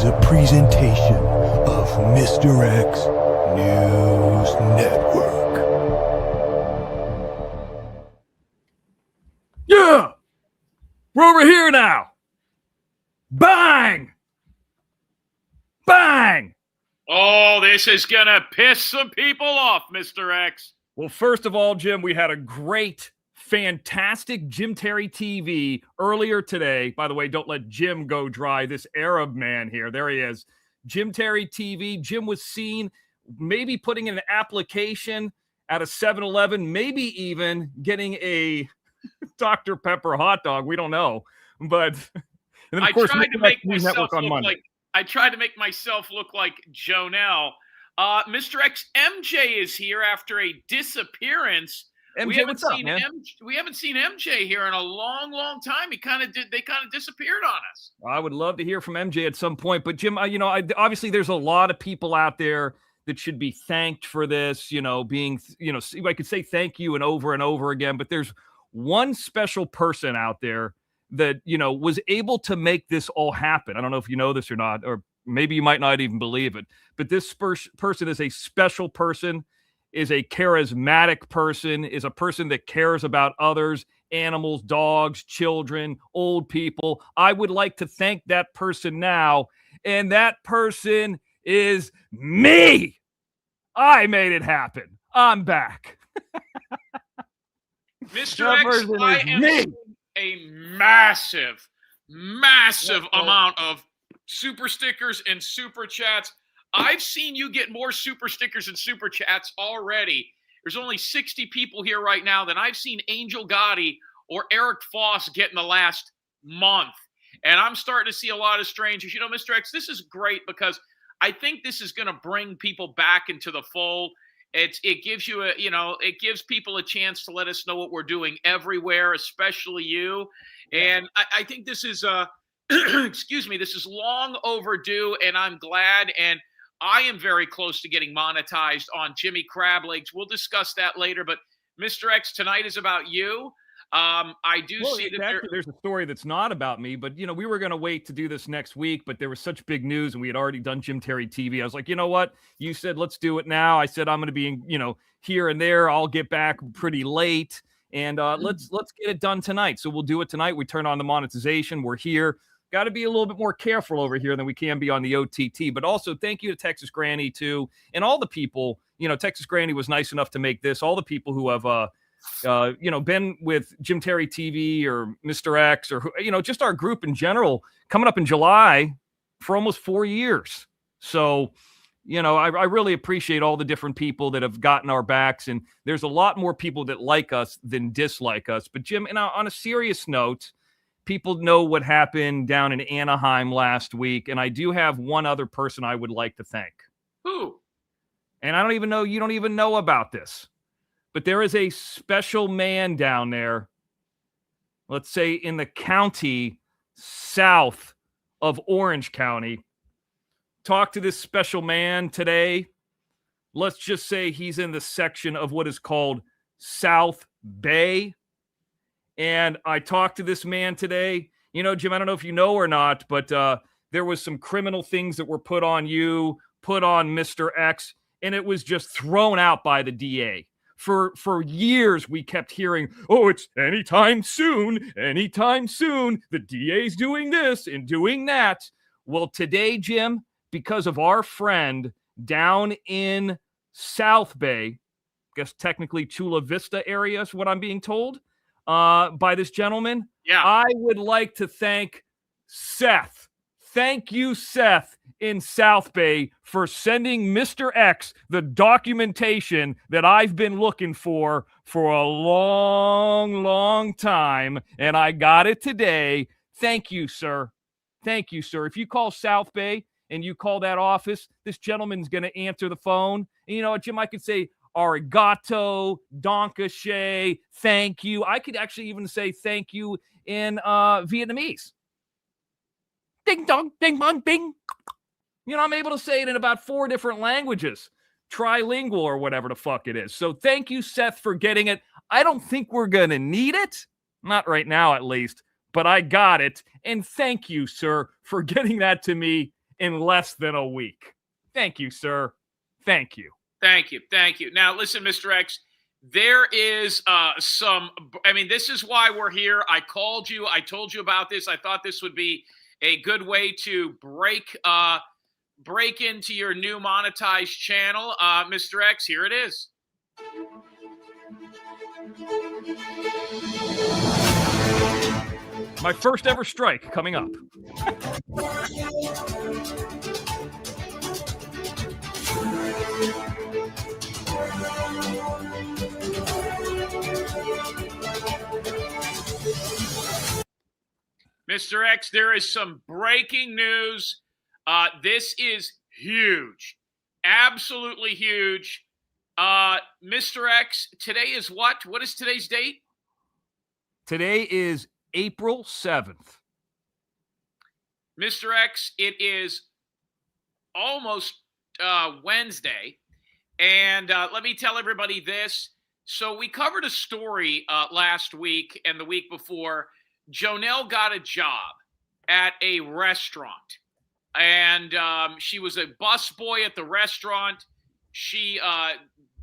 is a presentation of Mr. X News Network. Yeah! We're over here now! Bang! Bang! Oh, this is gonna piss some people off, Mr. X. Well, first of all, Jim, we had a great, fantastic Jim Terry TV earlier today. By the way, don't let Jim go dry, this Arab man here. There he is. Jim Terry TV. Jim was seen maybe putting in an application at a 7-Eleven, maybe even getting a Dr. Pepper hot dog. We don't know. But and then, of course, tried to make myself on look Monday. like I tried to make myself look like Jonelle. Mr. X, MJ is here after a disappearance. MJ, what's up, man? We haven't seen MJ here in a long, long time. They kind of disappeared on us. I would love to hear from MJ at some point. But Jim, obviously there's a lot of people out there that should be thanked for this, being, I could say thank you and over again, but there's one special person out there that, was able to make this all happen. I don't know if you know this or not, or maybe you might not even believe it, but this person is a special person, is a charismatic person, is a person that cares about others, animals, dogs, children, old people. I would like to thank that person now, and that person is me. I made it happen. I'm back. Mr. X, I am seeing a massive amount of super stickers and super chats. I've seen you get more super stickers and super chats already. There's only 60 people here right now that I've seen Angel Gotti or Eric Foss get in the last month. And I'm starting to see a lot of strangers. Mr. X, this is great because I think this is going to bring people back into the fold. It gives you it gives people a chance to let us know what we're doing everywhere, especially you. And I think this is excuse me, this is long overdue, and I'm glad. And I am very close to getting monetized on Jimmy Crablegs. We'll discuss that later. But Mr. X, tonight is about you. I do see that there's a story that's not about me, but we were going to wait to do this next week, but there was such big news and we had already done Jim Terry TV. I was like, you know what? You said, let's do it now. I said, I'm going to be here and there. I'll get back pretty late and let's get it done tonight. So we'll do it tonight. We turn on the monetization. We're here. Got to be a little bit more careful over here than we can be on the OTT, but also thank you to Texas Granny too. And all the people, Texas Granny was nice enough to make this, all the people who have, been with Jim Terry TV or Mr. X or, just our group in general coming up in July for almost 4 years. So, I really appreciate all the different people that have gotten our backs. And there's a lot more people that like us than dislike us. But Jim, on a serious note, people know what happened down in Anaheim last week. And I do have one other person I would like to thank. Who? And I don't even know, you don't even know about this. But there is a special man down there, let's say in the county south of Orange County. Talk to this special man today. Let's just say he's in the section of what is called South Bay. And I talked to this man today. Jim, I don't know if you know or not, but there was some criminal things that were put on you, put on Mr. X, and it was just thrown out by the DA. For years, we kept hearing, oh, it's anytime soon. The DA's doing this and doing that. Well, today, Jim, because of our friend down in South Bay, I guess technically Chula Vista area is what I'm being told by this gentleman. Yeah. I would like to thank Seth. Thank you, Seth, in South Bay for sending Mr. X the documentation that I've been looking for a long, long time, and I got it today. Thank you, sir. Thank you, sir. If you call South Bay and you call that office, this gentleman's going to answer the phone. And you know what, Jim, I could say arigato, donkashe, thank you. I could actually even say thank you in Vietnamese. Ding dong, ding bong, bing. I'm able to say it in about 4 different languages, trilingual or whatever the fuck it is. So thank you, Seth, for getting it. I don't think we're going to need it. Not right now, at least, but I got it. And thank you, sir, for getting that to me in less than a week. Thank you, sir. Thank you. Thank you. Thank you. Now, listen, Mr. X, there is this is why we're here. I called you. I told you about this. I thought this would be a good way to break into your new monetized channel. Mr. X, here it is. My first ever strike coming up. Mr. X, there is some breaking news. This is huge. Absolutely huge. Mr. X, today is what? What is today's date? Today is April 7th. Mr. X, it is almost Wednesday. And let me tell everybody this. So we covered a story last week and the week before. Jonelle got a job at a restaurant. And she was a busboy at the restaurant. She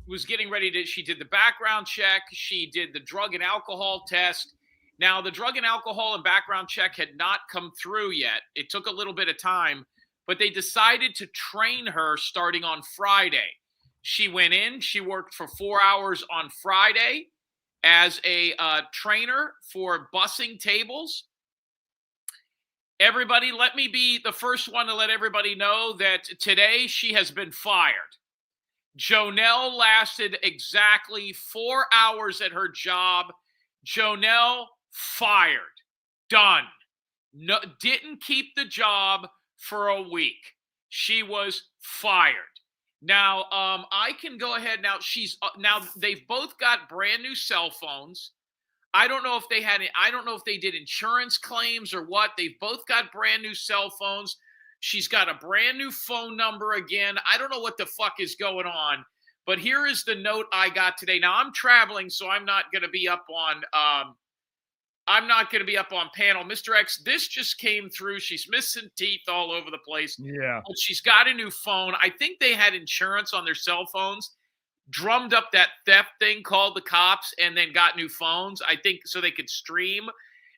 was getting ready to, she did the background check. She did the drug and alcohol test. Now, the drug and alcohol and background check had not come through yet. It took a little bit of time, but they decided to train her starting on Friday. She went in, she worked for 4 hours on Friday as a trainer for bussing tables. Everybody, let me be the first one to let everybody know that today she has been fired. Jonelle lasted exactly 4 hours at her job. Jonelle fired. Done. No, didn't keep the job for a week. She was fired. Now, I can go ahead now. Now they've both got brand new cell phones. I don't know if they did insurance claims or what. They've both got brand new cell phones. She's got a brand new phone number again. I don't know what the fuck is going on, but here is the note I got today. Now I'm traveling, so I'm not going to be up on panel. Mr. X, this just came through. She's missing teeth all over the place. Yeah. But she's got a new phone. I think they had insurance on their cell phones, drummed up that theft thing, called the cops, and then got new phones, I think, so they could stream.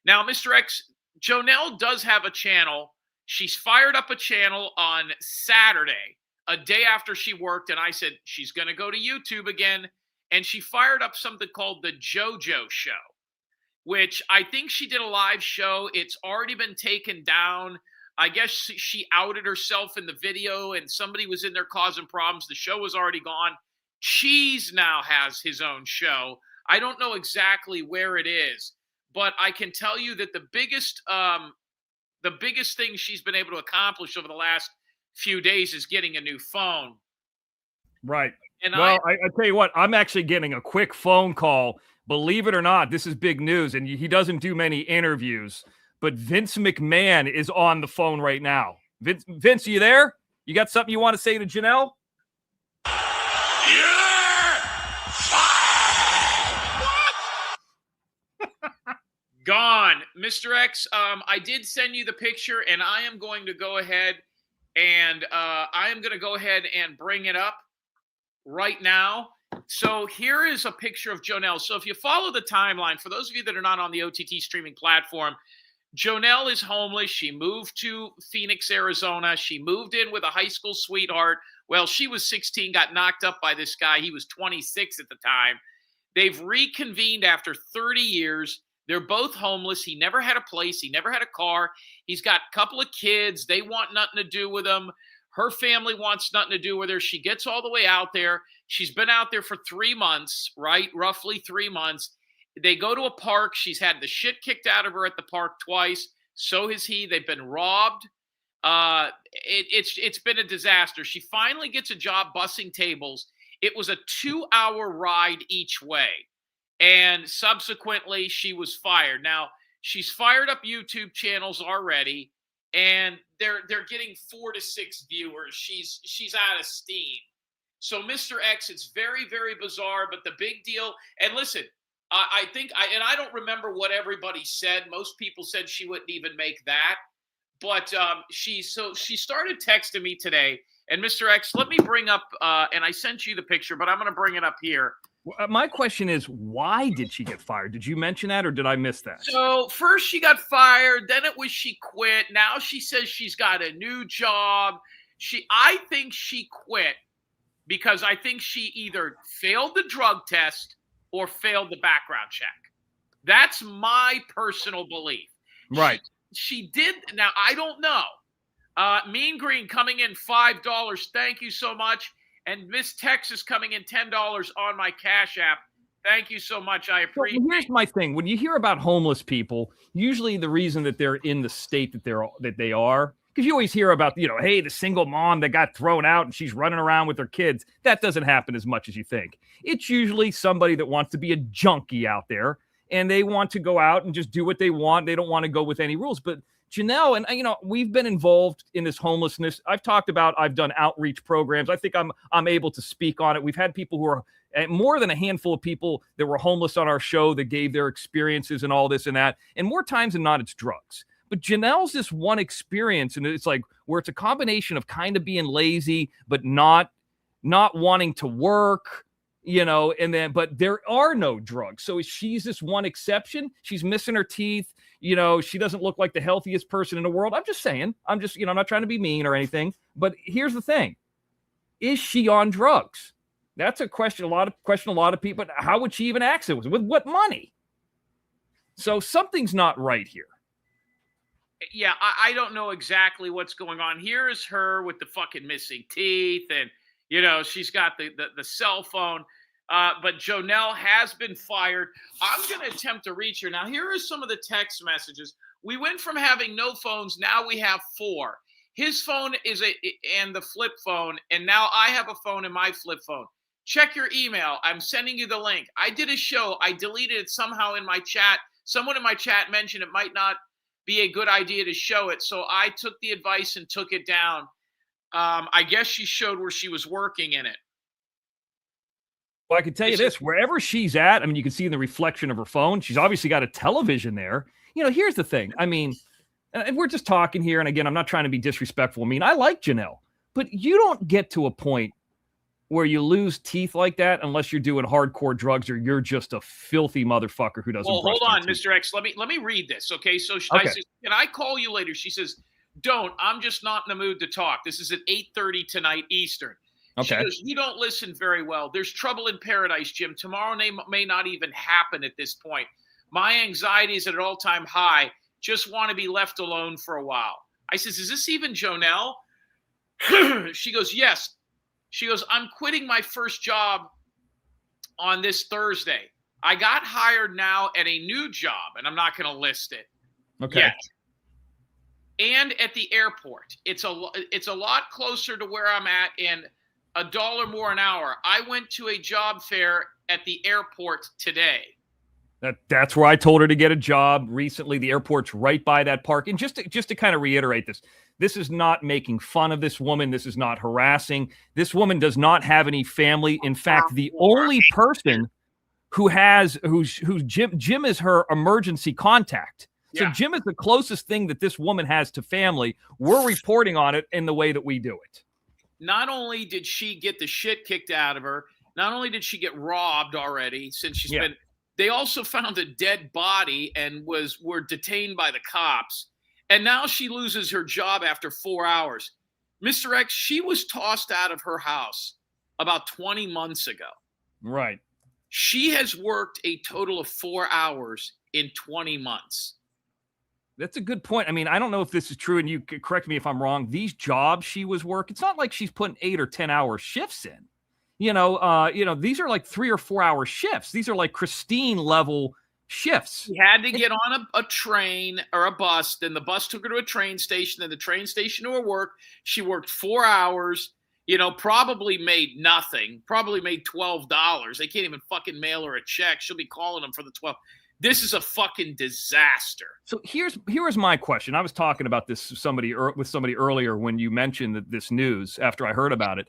Now, Mr. X, Jonelle does have a channel. She's fired up a channel on Saturday, a day after she worked, and I said she's going to go to YouTube again, and she fired up something called the JoJo Show, which I think she did a live show. It's already been taken down. I guess she outed herself in the video, and somebody was in there causing problems. The show was already gone. Cheese now has his own show. I don't know exactly where it is, but I can tell you that the biggest thing she's been able to accomplish over the last few days is getting a new phone. Right. And well, I tell you what, I'm actually getting a quick phone call. Believe it or not, this is big news, and he doesn't do many interviews, but Vince McMahon is on the phone right now. Vince, are you there? You got something you want to say to Janelle? Gone. Mr. X, I did send you the picture, and I am going to go ahead and bring it up right now. So here is a picture of Jonelle. So if you follow the timeline, for those of you that are not on the OTT streaming platform, Jonelle is homeless. She moved to Phoenix, Arizona. She moved in with a high school sweetheart. Well, she was 16, got knocked up by this guy. He was 26 at the time. They've reconvened after 30 years. They're both homeless. He never had a place. He never had a car. He's got a couple of kids. They want nothing to do with him. Her family wants nothing to do with her. She gets all the way out there. She's been out there for 3 months, right? Roughly 3 months. They go to a park. She's had the shit kicked out of her at the park twice. So has he. They've been robbed. It's been a disaster. She finally gets a job bussing tables. It was a 2-hour ride each way. And subsequently, she was fired. Now, she's fired up YouTube channels already, and they're getting 4 to 6 viewers. She's out of steam. So, Mr. X, it's very, very bizarre, but the big deal, and listen, I don't remember what everybody said. Most people said she wouldn't even make that. But she started texting me today. And Mr. X, let me bring up, and I sent you the picture, but I'm going to bring it up here. My question is, why did she get fired? Did you mention that, or did I miss that? So first she got fired, then it was she quit. Now she says she's got a new job. I think she quit because I think she either failed the drug test or failed the background check. That's my personal belief. Right. She did. Now, I don't know. Mean Green coming in $5. Thank you so much. And Miss Texas coming in $10 on my Cash App. Thank you so much. I appreciate it. Here's my thing. When you hear about homeless people, usually the reason that they're in the state that they are, because you always hear about, hey, the single mom that got thrown out and she's running around with her kids. That doesn't happen as much as you think. It's usually somebody that wants to be a junkie out there, and they want to go out and just do what they want. They don't want to go with any rules. But Janelle, and we've been involved in this homelessness. I've done outreach programs. I think I'm able to speak on it. We've had people who are more than a handful of people that were homeless on our show that gave their experiences and all this and that. And more times than not, it's drugs. But Janelle's this one experience, and it's like where it's a combination of kind of being lazy, but not wanting to work, but there are no drugs. So she's this one exception. She's missing her teeth. She doesn't look like the healthiest person in the world. I'm just saying. I'm not trying to be mean or anything. But here's the thing. Is she on drugs? That's a question a lot of people. But how would she even access it? With what money? So something's not right here. Yeah, I don't know exactly what's going on. Here is her with the fucking missing teeth, and she's got the cell phone. But Jonelle has been fired. I'm going to attempt to reach her. Now, here are some of the text messages. We went from having no phones. Now we have 4. His phone and the flip phone. And now I have a phone in my flip phone. Check your email. I'm sending you the link. I did a show. I deleted it somehow in my chat. Someone in my chat mentioned it might not be a good idea to show it. So I took the advice and took it down. I guess she showed where she was working in it. Well, I can tell you this, wherever she's at, I mean, you can see in the reflection of her phone, she's obviously got a television there. Here's the thing. I mean, and we're just talking here. And again, I'm not trying to be disrespectful. I mean, I like Janelle, but you don't get to a point where you lose teeth like that unless you're doing hardcore drugs or you're just a filthy motherfucker who doesn't. Well, hold on, Mr. X. Let me read this. Okay. So I said, can I call you later? She says, don't. I'm just not in the mood to talk. This is at 8:30 tonight Eastern. Okay. She goes, you don't listen very well. There's trouble in paradise, Jim. Tomorrow may not even happen at this point. My anxiety is at an all-time high. Just want to be left alone for a while. I says, is this even Jonelle? She goes, yes. She goes, I'm quitting my first job on this Thursday. I got hired now at a new job, and I'm not going to list it. Okay. Yet. And at the airport. It's a lot closer to where I'm at, and $1 more an hour. I went to a job fair at the airport today. That's where I told her to get a job recently. The airport's right by that park. And just to kind of reiterate this is not making fun of this woman. This is not harassing. This woman does not have any family. In fact, the only person who's Jim is her emergency contact. So Jim is the closest thing that this woman has to family. We're reporting on it in the way that we do it. Not only did she get the shit kicked out of her, not only did she get robbed already since she's been, they also found a dead body and were detained by the cops. And now she loses her job after 4 hours. Mr. X, she was tossed out of her house about 20 months ago. Right. She has worked a total of 4 hours in 20 months. That's a good point. I mean, I don't know if this is true, and you could correct me if I'm wrong. These jobs she was working, it's not like she's putting 8 or 10 hour shifts in. These are like 3 or 4 hour shifts. These are like Christine level shifts. She had to get on a train or a bus. Then the bus took her to a train station. Then the train station to her work. She worked 4 hours. Probably made nothing. Probably made $12. They can't even fucking mail her a check. She'll be calling them for the 12. This is a fucking disaster. So here's my question. I was talking about this with somebody earlier when you mentioned this news after I heard about it.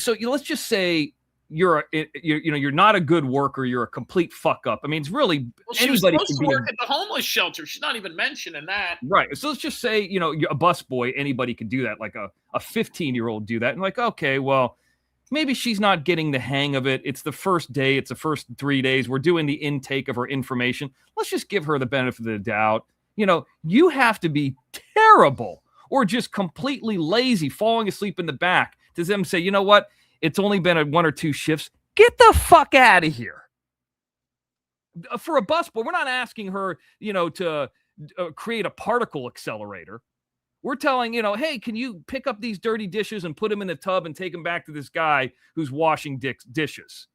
So let's just say you're not a good worker. You're a complete fuck up. I mean, it's really she was supposed to work at the homeless shelter. She's not even mentioning that. Right. So let's just say, a busboy, anybody could do that. Like a 15-year-old do that. And like, okay, well, maybe she's not getting the hang of it. It's the first day. It's the first 3 days. We're doing the intake of her information. Let's just give her the benefit of the doubt. You have to be terrible or just completely lazy, falling asleep in the back to them say, you know what? It's only been 1 or 2 shifts. Get the fuck out of here. For a busboy, we're not asking her, to create a particle accelerator. We're telling, hey, can you pick up these dirty dishes and put them in the tub and take them back to this guy who's washing dishes?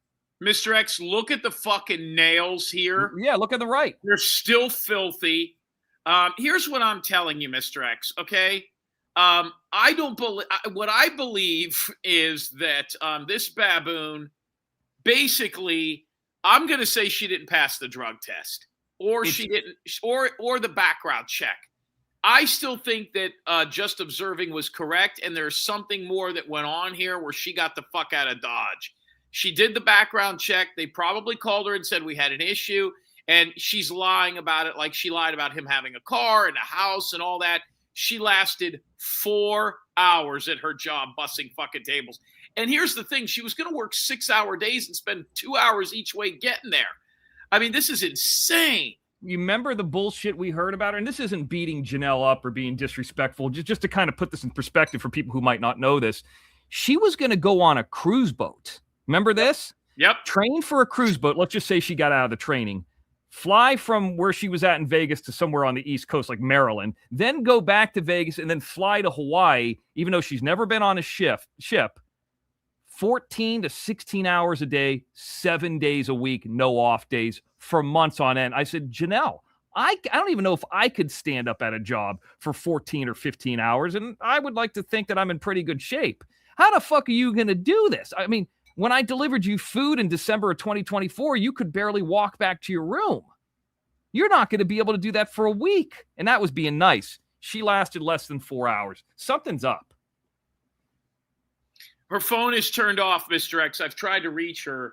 Mr. X, look at the fucking nails here. Yeah, look at the right. They're still filthy. Here's what I'm telling you, Mr. X, okay? I don't believe what I believe is that this baboon basically, I'm going to say she didn't pass the drug test or she didn't, or the background check. I still think that just observing was correct. And there's something more that went on here where she got the fuck out of Dodge. She did the background check. They probably called her and said, we had an issue. And she's lying about it. Like she lied about him having a car and a house and all that. She lasted 4 hours at her job bussing fucking tables. And here's the thing. She was going to work 6-hour days and spend 2 hours each way getting there. I mean, this is insane. You remember the bullshit we heard about her? And this isn't beating Janelle up or being disrespectful. Just to kind of put this in perspective for people who might not know this. She was going to go on a cruise boat. Remember this? Yep. Train for a cruise boat. Let's just say she got out of the training. Fly from where she was at in Vegas to somewhere on the East Coast, like Maryland, then go back to Vegas and then fly to Hawaii, even though she's never been on a ship, 14 to 16 hours a day, 7 days a week, no off days for months on end. I said, Janelle, I don't even know if I could stand up at a job for 14 or 15 hours. And I would like to think that I'm in pretty good shape. How the fuck are you going to do this? I mean, when I delivered you food in December of 2024, you could barely walk back to your room. You're not going to be able to do that for a week. And that was being nice. She lasted less than 4 hours. Something's up. Her phone is turned off, Mr. X. I've tried to reach her.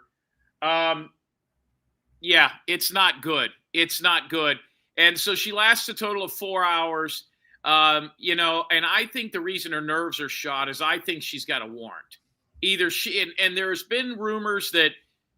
Yeah, it's not good. It's not good. And so she lasts a total of 4 hours. And I think the reason her nerves are shot is I think she's got a warrant. Either she and there's been rumors that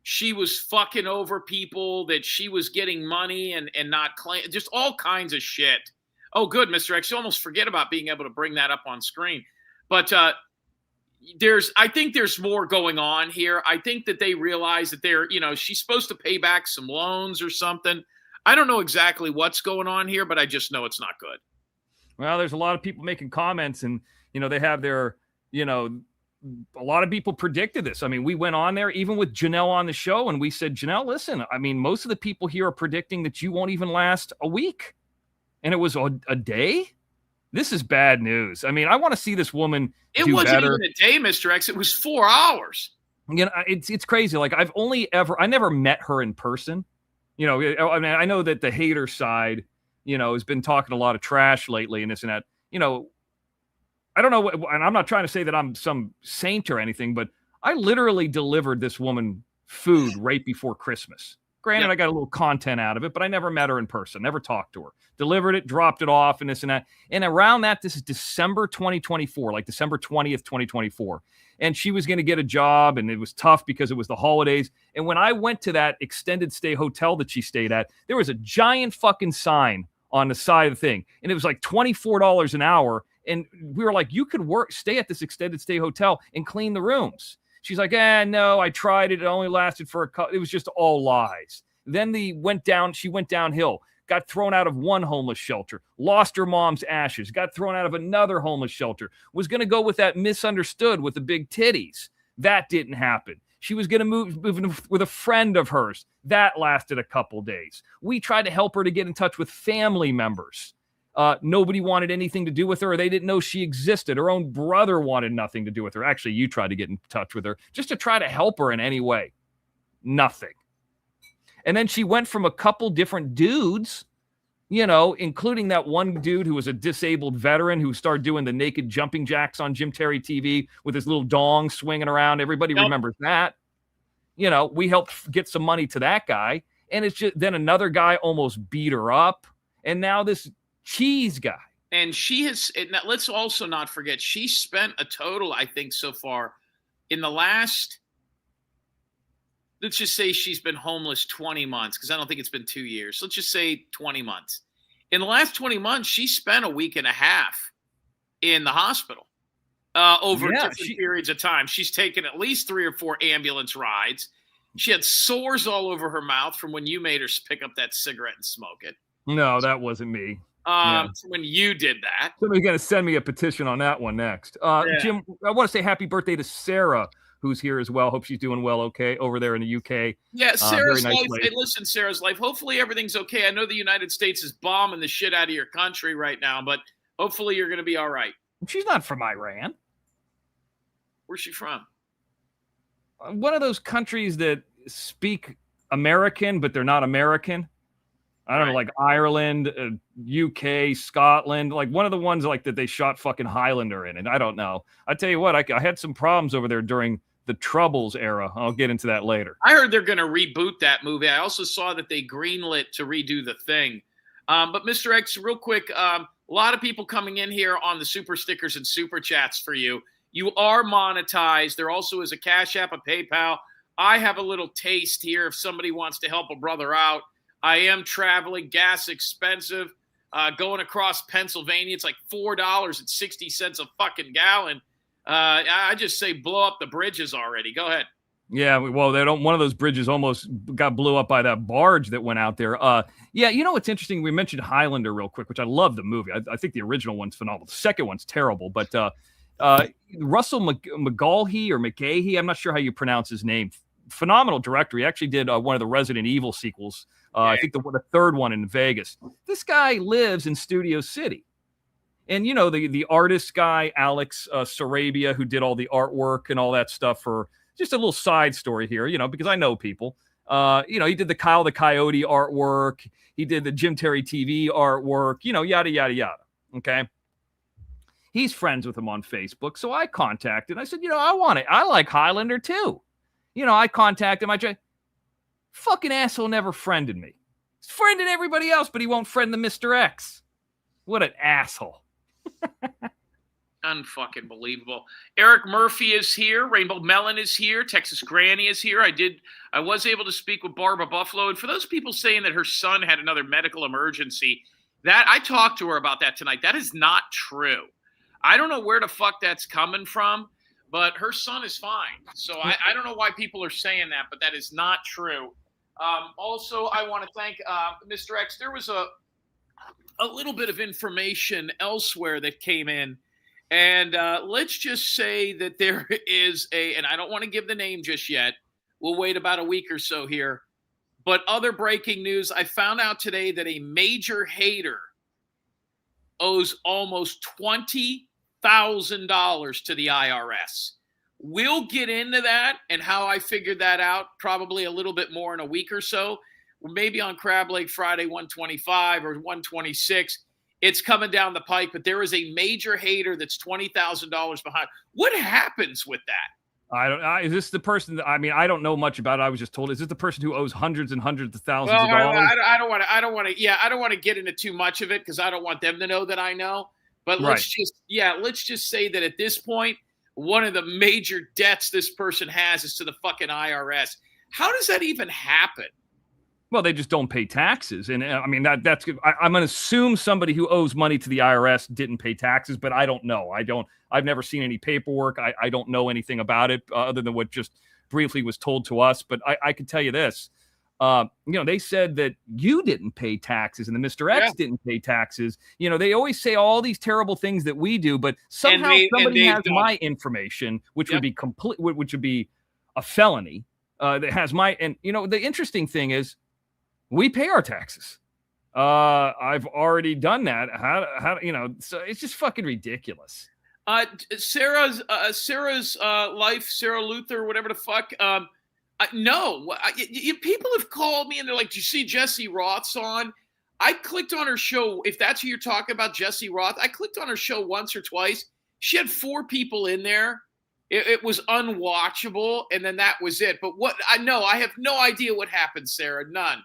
she was fucking over people, that she was getting money and not claim, just all kinds of shit. Oh, good, Mr. X. You almost forget about being able to bring that up on screen. But I think there's more going on here. I think that they realize that she's supposed to pay back some loans or something. I don't know exactly what's going on here, but I just know it's not good. Well, there's a lot of people making comments and, they have their, a lot of people predicted this. I mean, we went on there even with Janelle on the show and we said, Janelle, listen, I mean, most of the people here are predicting that you won't even last a week. And it was a day. This is bad news. I mean, I want to see this woman do wasn't better. Even a day, Mr. X. It was 4 hours. It's crazy. Like I never met her in person. I mean, I know that the hater side, has been talking a lot of trash lately and this and that, I don't know, and I'm not trying to say that I'm some saint or anything, but I literally delivered this woman food right before Christmas. Granted, I got a little content out of it, but I never met her in person, never talked to her. Delivered it, dropped it off, and this and that. And around that, this is December 2024, like December 20th, 2024. And she was going to get a job, and it was tough because it was the holidays. And when I went to that extended stay hotel that she stayed at, there was a giant fucking sign on the side of the thing. And it was like $24 an hour. And we were like, you could stay at this extended stay hotel and clean the rooms. She's like, no, I tried it. It only lasted for it was just all lies. Then she went downhill, got thrown out of one homeless shelter, lost her mom's ashes, got thrown out of another homeless shelter, was going to go with that misunderstood with the big titties. That didn't happen. She was going to move with a friend of hers. That lasted a couple days. We tried to help her to get in touch with family members. Nobody wanted anything to do with her, or they didn't know she existed. Her own brother wanted nothing to do with her. Actually, you tried to get in touch with her just to try to help her in any way. Nothing. And then she went from a couple different dudes, including that one dude who was a disabled veteran who started doing the naked jumping jacks on Jim Terry TV with his little dong swinging around. Everybody remembers that. we helped get some money to that guy. And it's just then another guy almost beat her up. And now this cheese guy. And let's also not forget, she spent a total, I think, so far in the last, let's just say she's been homeless 20 months, because I don't think it's been 2 years. Let's just say 20 months. In the last 20 months, she spent a week and a half in the hospital over different periods of time. She's taken at least 3 or 4 ambulance rides. She had sores all over her mouth from when you made her pick up that cigarette and smoke it. No, that wasn't me. When you did that. Somebody's going to send me a petition on that one next. Jim, I want to say happy birthday to Sarah, who's here as well. Hope she's doing well, okay, over there in the UK. Yeah, Sarah's life. Hey, listen, Sarah's life. Hopefully everything's okay. I know the United States is bombing the shit out of your country right now, but hopefully you're going to be all right. She's not from Iran. Where's she from? One of those countries that speak American, but they're not American. I don't know, like Ireland, UK, Scotland, like one of the ones like that they shot fucking Highlander in. And I don't know. I tell you what, I had some problems over there during the Troubles era. I'll get into that later. I heard they're going to reboot that movie. I also saw that they greenlit to redo The Thing. But Mr. X, real quick, a lot of people coming in here on the super stickers and super chats for you. You are monetized. There also is a Cash App, a PayPal. I have a little taste here if somebody wants to help a brother out. I am traveling, gas expensive, going across Pennsylvania. It's like $4.60 a fucking gallon. I just say blow up the bridges already. Go ahead. Yeah, well, one of those bridges almost got blew up by that barge that went out there. Yeah, what's interesting? We mentioned Highlander real quick, which I love the movie. I think the original one's phenomenal. The second one's terrible, but Russell McGahee or McGahee, I'm not sure how you pronounce his name. Phenomenal director. He actually did one of the Resident Evil sequels. I think the third one in Vegas. This guy lives in Studio City. And, the artist guy, Alex Sarabia, who did all the artwork and all that stuff for just a little side story here, because I know people. He did the Kyle the Coyote artwork. He did the Jim Terry TV artwork, yada, yada, yada. Okay. He's friends with him on Facebook. So I contacted. I said, I want it. I like Highlander too. I contacted him. Fucking asshole never friended me. He's friended everybody else, but he won't friend the Mr. X. What an asshole. Unfucking believable. Eric Murphy is here. Rainbow Melon is here. Texas Granny is here. I was able to speak with Barbara Buffalo. And for those people saying that her son had another medical emergency, that I talked to her about that tonight. That is not true. I don't know where the fuck that's coming from, but her son is fine. So I don't know why people are saying that, but that is not true. Also, I want to thank Mr. X. There was a little bit of information elsewhere that came in. And let's just say that there is and I don't want to give the name just yet. We'll wait about a week or so here. But other breaking news, I found out today that a major hater owes almost $20,000 to the IRS. We'll get into that and how I figured that out probably a little bit more in a week or so. Maybe on Crab Lake Friday 125 or 126. It's coming down the pike, but there is a major hater that's $20,000 behind. What happens with that? Is this the person that, I don't know much about it. I was just told, is this the person who owes hundreds and hundreds of thousands of dollars? I don't want to get into too much of it because I don't want them to know that I know. But let's just say that at this point, one of the major debts this person has is to the fucking IRS. How does that even happen? Well, they just don't pay taxes. And that's good. I'm going to assume somebody who owes money to the IRS didn't pay taxes, but I don't know. I've never seen any paperwork. I don't know anything about it other than what just briefly was told to us. But I can tell you this, they said that you didn't pay taxes and the Mr. X didn't pay taxes. They always say all these terrible things that we do, but somehow somebody has my information, which would be which would be a felony that has the interesting thing is, we pay our taxes. I've already done that. How so it's just fucking ridiculous. Sarah's life, Sarah Luther, whatever the fuck. No, people have called me and they're like, "Did you see Jesse Roth's on?" I clicked on her show. If that's who you're talking about, Jesse Roth, I clicked on her show once or twice. She had 4 people in there It was unwatchable, and then that was it. But I have no idea what happened, Sarah. None.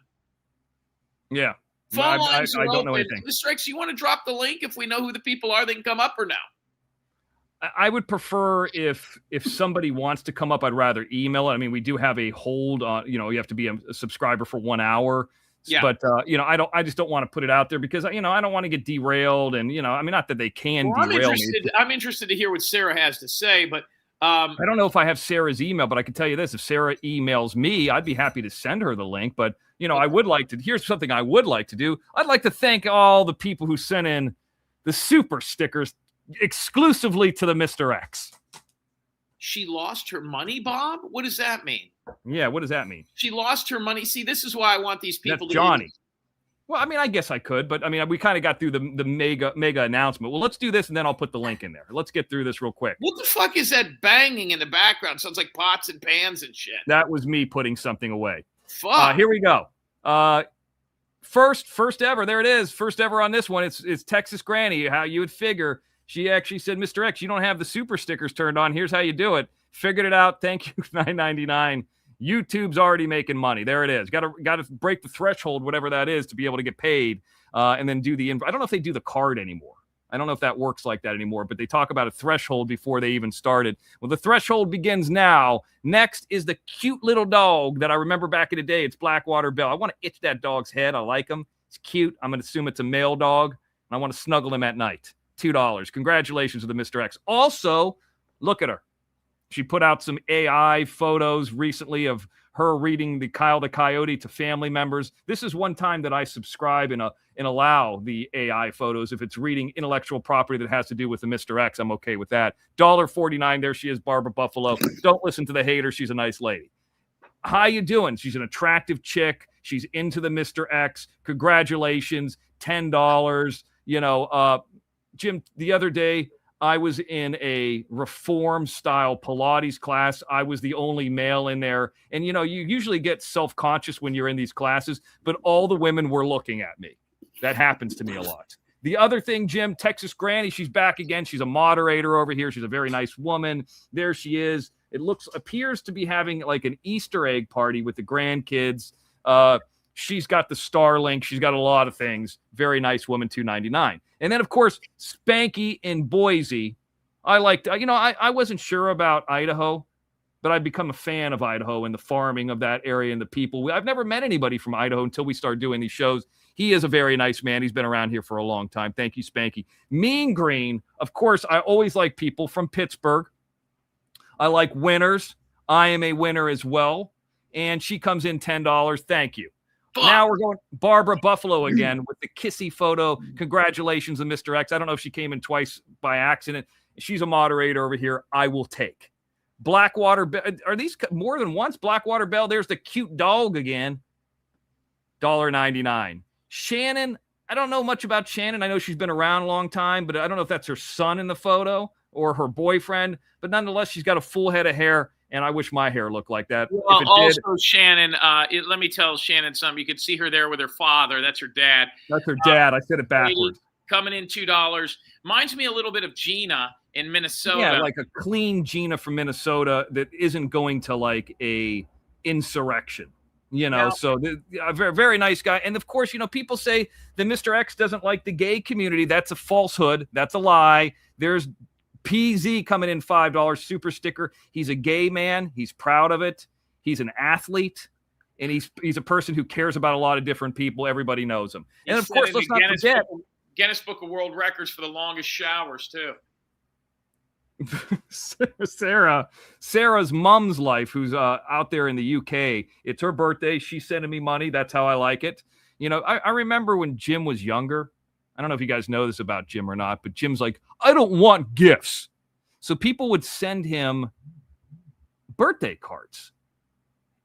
Yeah. Phone lines are don't know open. anything. Mr. X, you want to drop the link? If we know who the people are, they can come up or no? I would prefer if somebody wants to come up, I'd rather email it. I mean, we do have a hold on, you have to be a subscriber for 1 hour. Yeah. But I just don't want to put it out there because I don't want to get derailed, and I mean, not that they can derail me. I'm interested to hear what Sarah has to say, but I don't know if I have Sarah's email, but I can tell you this: if Sarah emails me, I'd be happy to send her the link. But I would like to. Here's something I would like to do. I'd like to thank all the people who sent in the super stickers exclusively to the Mr. X. She lost her money, Bob? What does that mean? Yeah, what does that mean? She lost her money. See, this is why I want these people That's Johnny. Well, I mean, I guess I could, but I mean, we kind of got through the mega announcement. Well, let's do this, and then I'll put the link in there. Let's get through this real quick. What the fuck is that banging in the background? Sounds like pots and pans and shit. That was me putting something away. Fuck. Here we go. First ever. There it is. First ever on this one. It's Texas Granny. How you would figure. She actually said, Mr. X, you don't have the super stickers turned on. Here's how you do it. Figured it out. Thank you, $9.99. YouTube's already making money. There it is. Got to break the threshold, whatever that is, to be able to get paid, and then do the. I don't know if they do the card anymore. I don't know if that works like that anymore. But they talk about a threshold before they even started. Well, the threshold begins now. Next is the cute little dog that I remember back in the day. It's Blackwater Bell. I want to itch that dog's head. I like him. It's cute. I'm going to assume it's a male dog, and I want to snuggle him at night. $2. Congratulations to the Mr. X. Also, look at her. She put out some AI photos recently of her reading the Kyle the Coyote to family members. This is one time that I subscribe and allow the AI photos. If it's reading intellectual property that has to do with the Mr. X, I'm okay with that. $1.49. There she is, Barbara Buffalo. Don't listen to the hater. She's a nice lady. How you doing? She's an attractive chick. She's into the Mr. X. Congratulations. $10. Jim, the other day, I was in a reform-style Pilates class. I was the only male in there. And, you usually get self-conscious when you're in these classes, but all the women were looking at me. That happens to me a lot. The other thing, Jim, Texas Granny, she's back again. She's a moderator over here. She's a very nice woman. There she is. It appears to be having like an Easter egg party with the grandkids. She's got the Starlink. She's got a lot of things. Very nice woman, $2.99. And then, of course, Spanky in Boise. I liked, I wasn't sure about Idaho, but I've become a fan of Idaho and the farming of that area and the people. I've never met anybody from Idaho until we started doing these shows. He is a very nice man. He's been around here for a long time. Thank you, Spanky. Mean Green, of course, I always like people from Pittsburgh. I like winners. I am a winner as well. And she comes in $10. Thank you. Fuck. Now we're going Barbara Buffalo again with the kissy photo. Congratulations to Mr. X. I don't know if she came in twice by accident. She's a moderator over here. I will take. Blackwater. Are these more than once? Blackwater Bell. There's the cute dog again. $1.99. Shannon. I don't know much about Shannon. I know she's been around a long time, but I don't know if that's her son in the photo or her boyfriend. But nonetheless, she's got a full head of hair. And I wish my hair looked like that. Well, also, Shannon, let me tell Shannon something. You could see her there with her father. That's her dad. That's her dad. I said it backwards. Coming in $2. Reminds me a little bit of Gina in Minnesota. Yeah, like a clean Gina from Minnesota that isn't going to like a insurrection. So a very, very nice guy. And of course, people say that Mr. X doesn't like the gay community. That's a falsehood. That's a lie. There's PZ coming in $5 super sticker. He's a gay man. He's proud of it. He's an athlete, and he's a person who cares about a lot of different people. Everybody knows him. And of course, let's not forget Guinness Book of World Records for the longest showers too. Sarah's mom's life, who's out there in the UK. It's her birthday. She's sending me money. That's how I like it. I remember when Jim was younger. I don't know if you guys know this about Jim or not, but Jim's like, I don't want gifts. So people would send him birthday cards.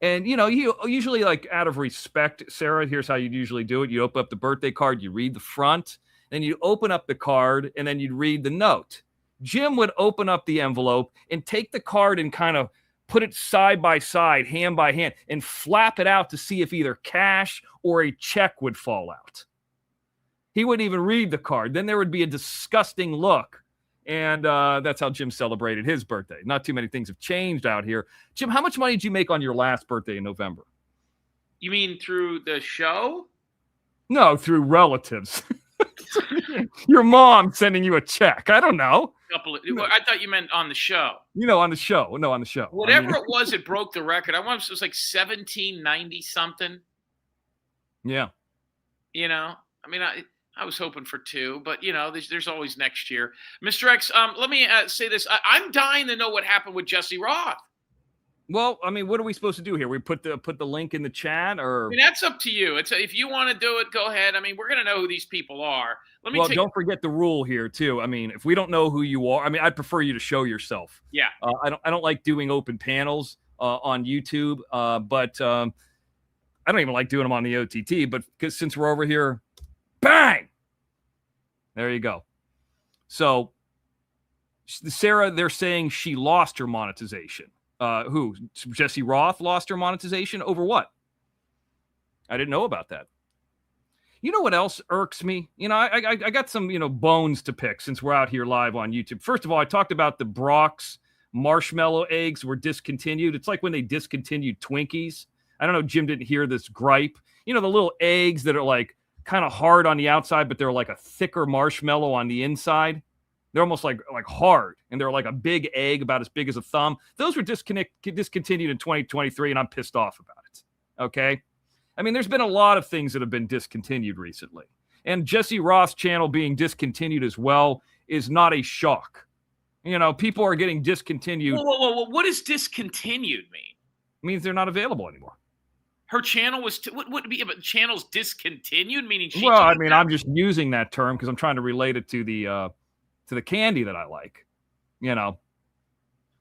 And, you usually, like, out of respect, Sarah, here's how you'd usually do it. You open up the birthday card, you read the front, then you open up the card, and then you'd read the note. Jim would open up the envelope and take the card and kind of put it side by side, hand by hand, and flap it out to see if either cash or a check would fall out. He wouldn't even read the card. Then there would be a disgusting look. And that's how Jim celebrated his birthday. Not too many things have changed out here. Jim, how much money did you make on your last birthday in November? You mean through the show? No, through relatives. Your mom sending you a check. I don't know. I thought you meant on the show. On the show. No, on the show. Whatever it was, it broke the record. It was like 1790 something. Yeah. I was hoping for 2, but there's always next year. Mr. X, let me say this. I'm dying to know what happened with Jesse Roth. Well, what are we supposed to do here? We put the link in the chat, or that's up to you. If you want to do it, go ahead. We're gonna know who these people are. Don't forget the rule here too. If we don't know who you are, I'd prefer you to show yourself. Yeah. I don't like doing open panels on YouTube, but I don't even like doing them on the OTT. But since we're over here, bang, there you go. So Sarah, they're saying she lost her monetization. Who? Jesse Roth lost her monetization over what? I didn't know about that. You know what else irks me? I got some, bones to pick since we're out here live on YouTube. First of all, I talked about the Brock's marshmallow eggs were discontinued. It's like when they discontinued Twinkies. I don't know, Jim didn't hear this gripe. The little eggs that are like kind of hard on the outside, but they're like a thicker marshmallow on the inside. They're almost like hard, and they're like a big egg about as big as a thumb. Those were discontinued in 2023, and I'm pissed off about it. Okay? There's been a lot of things that have been discontinued recently. And Jesse Roth's channel being discontinued as well is not a shock. People are getting discontinued. Whoa. What does discontinued mean? It means they're not available anymore. Her channel was what would be, but channel's discontinued, meaning she. Well, I'm just using that term because I'm trying to relate it to the candy that I like,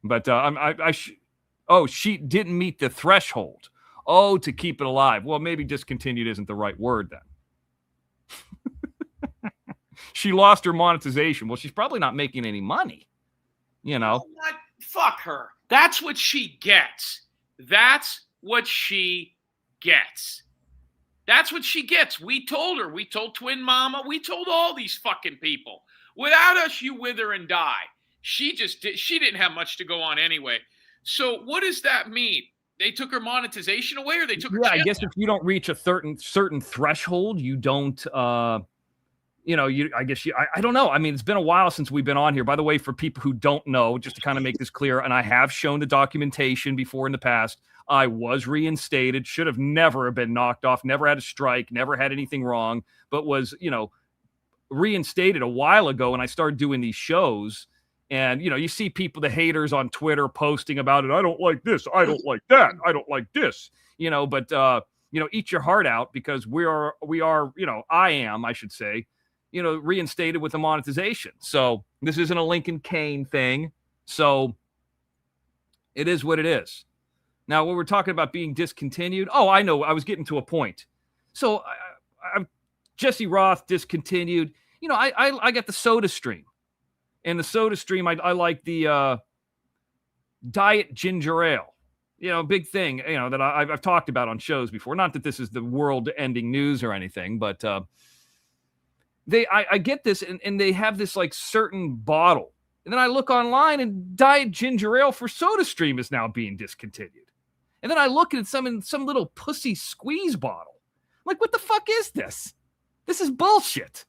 But she didn't meet the threshold. Oh, to keep it alive. Well, maybe discontinued isn't the right word then. She lost her monetization. Well, she's probably not making any money. What? Fuck her. That's what she gets. That's what she gets. That's what she gets. We told her. We told Twin Mama. We told all these fucking people. Without us, you wither and die. She didn't have much to go on anyway. So what does that mean? They took her monetization away, or they took her channel? I guess if you don't reach a certain threshold, you don't I don't know. It's been a while since we've been on here. By the way, for people who don't know, just to kind of make this clear, and I have shown the documentation before in the past, I was reinstated, should have never been knocked off, never had a strike, never had anything wrong, but was, reinstated a while ago, and I started doing these shows. And you see people, the haters on Twitter, posting about it. I don't like this, I don't like that, I don't like this, but eat your heart out, because we are I should say reinstated with the monetization. So this isn't a Lincoln Kane thing, so it is what it is. Now, when we're talking about being discontinued, I know, I was getting to a point. So Jesse Roth discontinued. I got the Soda Stream. And the Soda Stream, I like the Diet Ginger Ale. Big thing, that I've talked about on shows before. Not that this is the world-ending news or anything, but I get this, and they have this like certain bottle. And then I look online, and Diet Ginger Ale for Soda Stream is now being discontinued. And then I look at some little pussy squeeze bottle. I'm like, what the fuck is this? This is bullshit.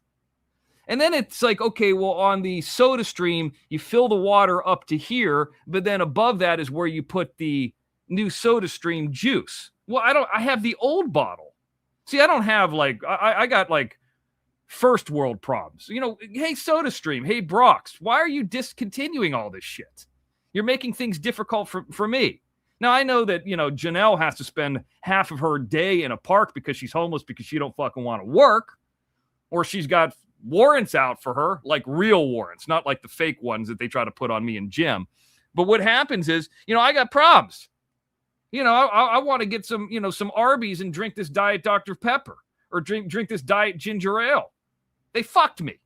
And then it's like, okay, well, on the Soda Stream, you fill the water up to here, but then above that is where you put the new Soda Stream juice. Well, I have the old bottle. See, I don't have I got first world problems. Hey, Soda Stream, hey, Brock's, why are you discontinuing all this shit? You're making things difficult for me. Now, I know that, Janelle has to spend half of her day in a park because she's homeless because she don't fucking want to work, or she's got warrants out for her, like real warrants, not like the fake ones that they try to put on me and Jim. But what happens is, I got problems. I want to get some Arby's and drink this Diet Dr. Pepper, or drink this Diet Ginger Ale. They fucked me.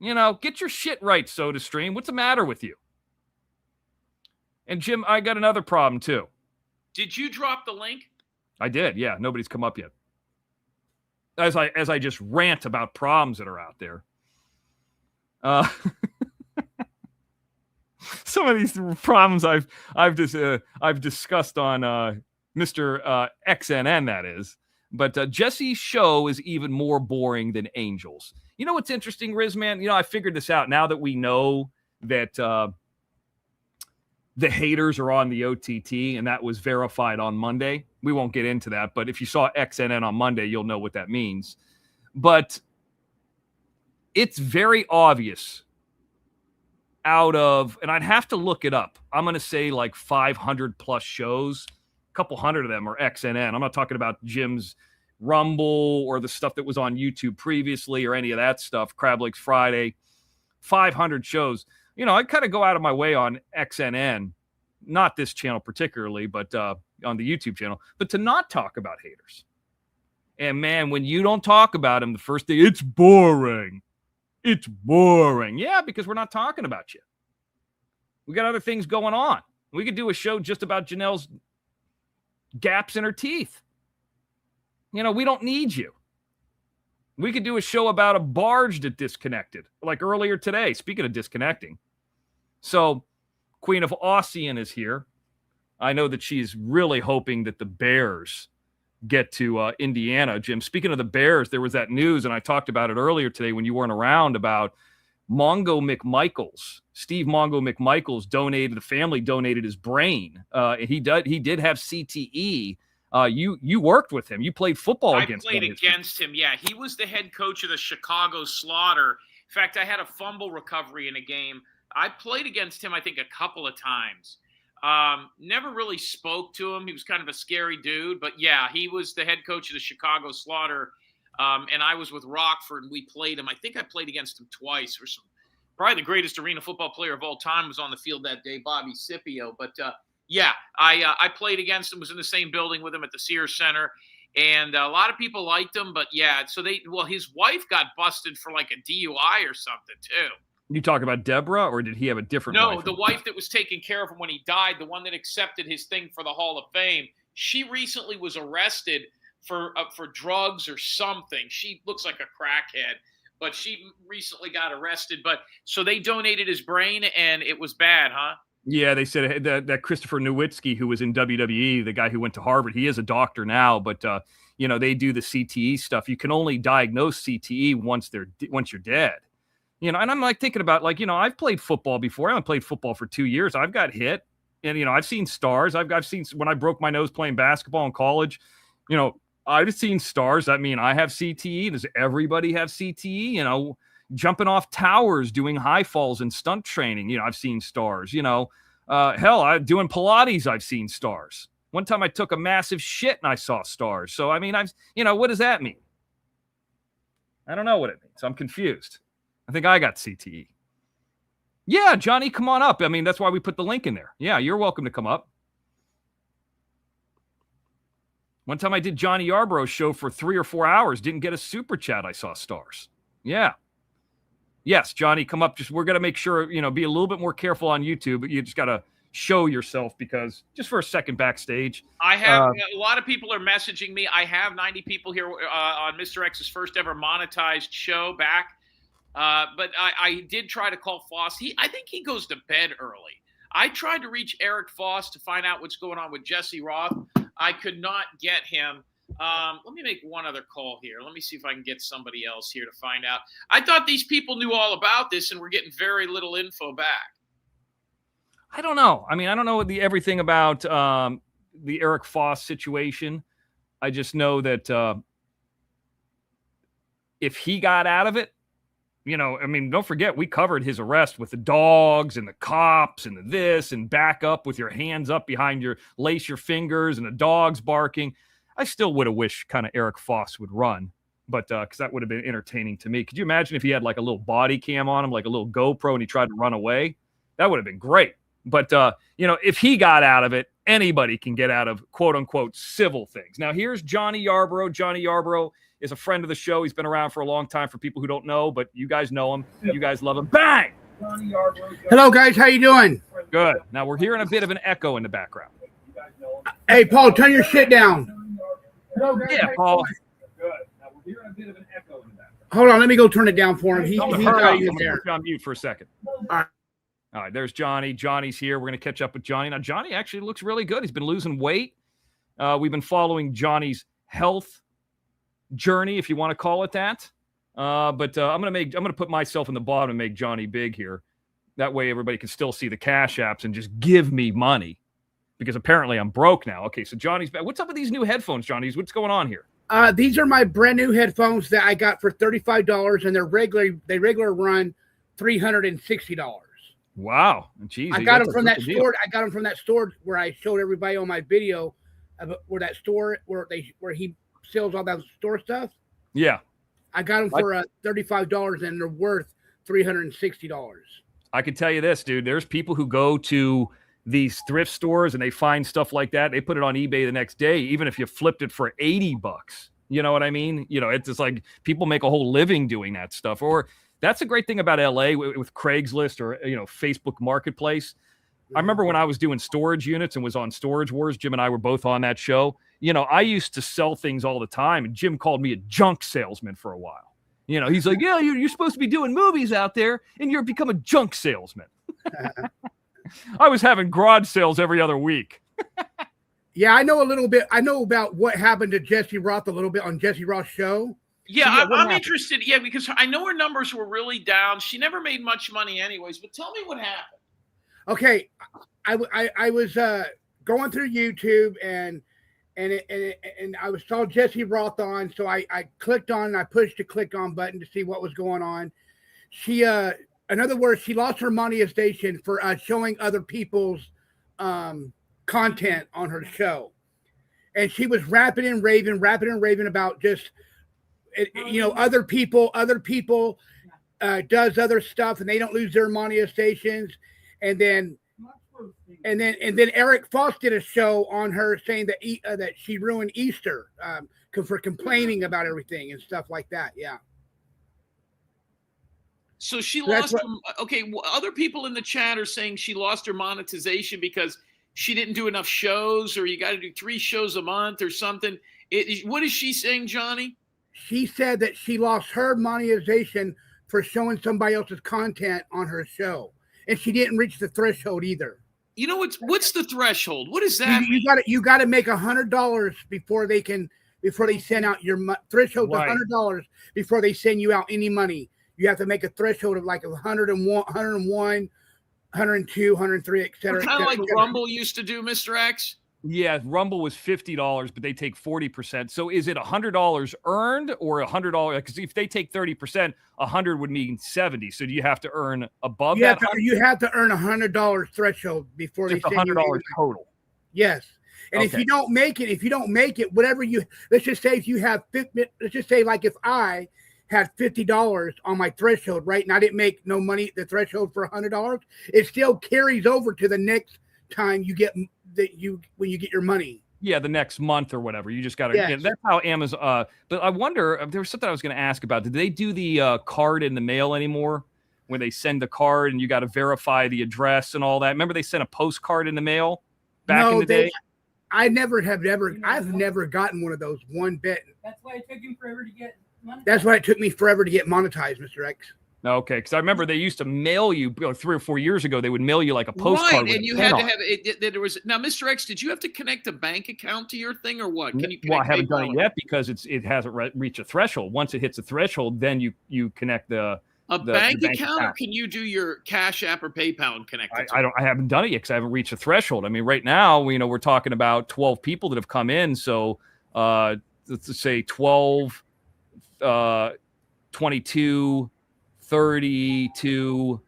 Get your shit right, Soda Stream. What's the matter with you? And Jim, I got another problem too. Did you drop the link? I did. Yeah, nobody's come up yet. As I just rant about problems that are out there. some of these problems I've discussed on Mr. XNN, that is. But Jesse's show is even more boring than Angel's. You know what's interesting, Riz, man? You know, I figured this out now that we know that the haters are on the OTT, and that was verified on Monday. We won't get into that, but if you saw XNN on Monday, you'll know what that means. But it's very obvious out of, and I'd have to look it up, I'm going to say like 500 plus shows, a couple hundred of them are XNN. I'm not talking about Jim's Rumble or the stuff that was on YouTube previously or any of that stuff, Crab Legs Friday, 500 shows. You know, I kind of go out of my way on XNN, not this channel particularly, but on the YouTube channel, but to not talk about haters. And man, when you don't talk about them the first day, it's boring. It's boring. Yeah, because we're not talking about you. We got other things going on. We could do a show just about Janelle's gaps in her teeth. You know, we don't need you. We could do a show about a barge that disconnected, like earlier today, speaking of disconnecting. So, Queen of Ossian is here. I know that she's really hoping that the Bears get to Indiana. Jim, speaking of the Bears, there was that news, and I talked about it earlier today when you weren't around, about Mongo McMichaels. Steve Mongo McMichaels donated, the family donated his brain. He did have CTE. You worked with him. You played football against him. I played against him, yeah. He was the head coach of the Chicago Slaughter. In fact, I had a fumble recovery in a game. I played against him, I think, a couple of times. Never really spoke to him. He was kind of a scary dude. But, yeah, he was the head coach of the Chicago Slaughter. And I was with Rockford, and we played him. I think I played against him twice. Probably the greatest arena football player of all time was on the field that day, Bobby Scipio. But, yeah, I played against him, was in the same building with him at the Sears Center. And a lot of people liked him. But, yeah, so his wife got busted for like a DUI or something, too. You talk about Deborah, or did he have a different wife? No, the wife that was taking care of him when he died, the one that accepted his thing for the Hall of Fame, she recently was arrested for drugs or something. She looks like a crackhead, but she recently got arrested. But so they donated his brain, and it was bad, huh? Yeah, they said that Christopher Nowitzki, who was in WWE, the guy who went to Harvard, he is a doctor now, but you know, they do the CTE stuff. You can only diagnose CTE once you're dead. You know, and I'm like thinking about, like, you know, I've played football before. I only played football for 2 years. I've got hit, and you know, I've seen stars. I've seen when I broke my nose playing basketball in college. You know, I've seen stars. I mean, I have CTE. Does everybody have CTE? You know, jumping off towers, doing high falls and stunt training. You know, I've seen stars. You know, hell, doing Pilates. I've seen stars. One time I took a massive shit and I saw stars. So I mean, you know, what does that mean? I don't know what it means. I'm confused. I think I got CTE. Yeah, Johnny, come on up. I mean, that's why we put the link in there. Yeah, you're welcome to come up. One time I did Johnny Yarborough's show for 3 or 4 hours. Didn't get a super chat. I saw stars. Yeah. Yes, Johnny, come up. We're going to make sure, you know, be a little bit more careful on YouTube. But you just got to show yourself, because just for a second backstage. I have a lot of people are messaging me. I have 90 people here on Mr. X's first ever monetized show back. But I did try to call Foss. I think he goes to bed early. I tried to reach Eric Foss to find out what's going on with Jesse Roth. I could not get him. Let me make one other call here. Let me see if I can get somebody else here to find out. I thought these people knew all about this, and we're getting very little info back. I don't know. I mean, I don't know everything about the Eric Foss situation. I just know that if he got out of it, you know, I mean, don't forget, we covered his arrest with the dogs and the cops and the this and back up with your hands up behind lace your fingers and the dogs barking. I still would have wished kind of Eric Foss would run, but because that would have been entertaining to me. Could you imagine if he had like a little body cam on him, like a little GoPro, and he tried to run away? That would have been great. But, you know, if he got out of it, anybody can get out of quote unquote civil things. Now, here's Johnny Yarborough. Johnny Yarborough is a friend of the show. He's been around for a long time for people who don't know, but you guys know him. You guys love him. Bang! Hello, guys. How you doing? Good. Now, we're hearing a bit of an echo in the background. Hey, Paul, turn your shit down. Hello, guys. Yeah, Paul. Good. Now, we're hearing a bit of an echo in the background. Hold on. Let me go turn it down for him. He's I'm there. put you on mute for a second. All right. All right, there's Johnny. Johnny's here. We're going to catch up with Johnny. Now, Johnny actually looks really good. He's been losing weight. We've been following Johnny's health journey, if you want to call it that. But I'm gonna put myself in the bottom and make Johnny big here. That way, everybody can still see the cash apps and just give me money, because apparently I'm broke now. Okay, so Johnny's back. What's up with these new headphones, Johnny? What's going on here? These are my brand new headphones that I got for $35, and they regular run $360. Wow, geez, I got them from that store. I got them from that store where I showed everybody on my video where that store where he sells all that store stuff. Yeah, I got them for $35, and they're worth $360. I can tell you this, dude. There's people who go to these thrift stores and they find stuff like that. They put it on eBay the next day, even if you flipped it for $80. You know what I mean? You know, it's just like people make a whole living doing that stuff. Or that's a great thing about LA with Craigslist or, you know, Facebook Marketplace. I remember when I was doing storage units and was on Storage Wars, Jim and I were both on that show. You know, I used to sell things all the time, and Jim called me a junk salesman for a while. You know, he's like, yeah, you're supposed to be doing movies out there, and you're become a junk salesman. I was having garage sales every other week. Yeah, I know a little bit. I know about what happened to Jesse Roth a little bit on Jesse Roth's show. Yeah, So, I'm interested. Yeah, because I know her numbers were really down. She never made much money anyways, but tell me what happened. Okay, I was going through YouTube and I saw Jesse Roth on, so I clicked on and I pushed the click on button to see what was going on. She in other words, she lost her monetization for showing other people's content on her show, and she was rapping and raving about just other people does other stuff and they don't lose their monetizations. And then Eric Foss did a show on her saying that she ruined Easter for complaining about everything and stuff like that. Yeah. So she lost. Other people in the chat are saying she lost her monetization because she didn't do enough shows, or you got to do 3 shows a month or something. What is she saying, Johnny? She said that she lost her monetization for showing somebody else's content on her show, and she didn't reach the threshold either. You know what's the threshold? What is that? You got to make $100 before they send out your threshold. Right. $100 before they send you out any money. You have to make a threshold of like 101, 102, 103, etc. Kind of like Rumble used to do, Mr. X. Yeah, Rumble was $50, but they take 40%. So is it $100 earned or $100? Because if they take 30%, 100 would mean 70. So do you have to earn above that? You have to earn $100 threshold before just they send $100 you total. Yes. And if you don't make it, whatever let's just say if you have, let's just say like if I had $50 on my threshold, right, and I didn't make no money, the threshold for $100, it still carries over to the next time you get when you get your money. Yeah, the next month or whatever. You just got to. Yes. That's how Amazon. But I wonder, there was something I was going to ask about. Did they do the card in the mail anymore? When they send the card and you got to verify the address and all that. Remember they sent a postcard in the mail back in the day? I've never gotten one of those one bit. That's why it took him forever to get monetized. That's why it took me forever to get monetized, Mr. X. Okay, because I remember they used to mail you 3 or 4 years ago. They would mail you like a postcard. Right, and you had to have it. There was now, Mr. X. Did you have to connect a bank account to your thing, or what? Can you? Well, I haven't done it yet because it hasn't reached a threshold. Once it hits a threshold, then you connect the bank account, or can you do your Cash App or PayPal and connect it? I haven't done it yet because I haven't reached a threshold. I mean, right now, we're talking about 12 people that have come in. So let's say 12, 22. 32,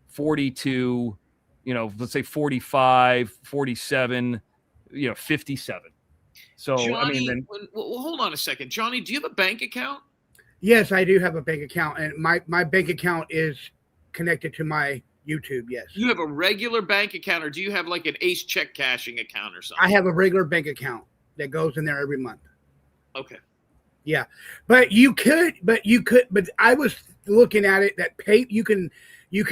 42, let's say 45, 47, 57. So, Johnny, well, hold on a second. Johnny, do you have a bank account? Yes, I do have a bank account, and my bank account is connected to my YouTube, yes. You have a regular bank account, or do you have like an Ace check cashing account or something? I have a regular bank account that goes in there every month. Okay. Yeah, but I was looking at it that you can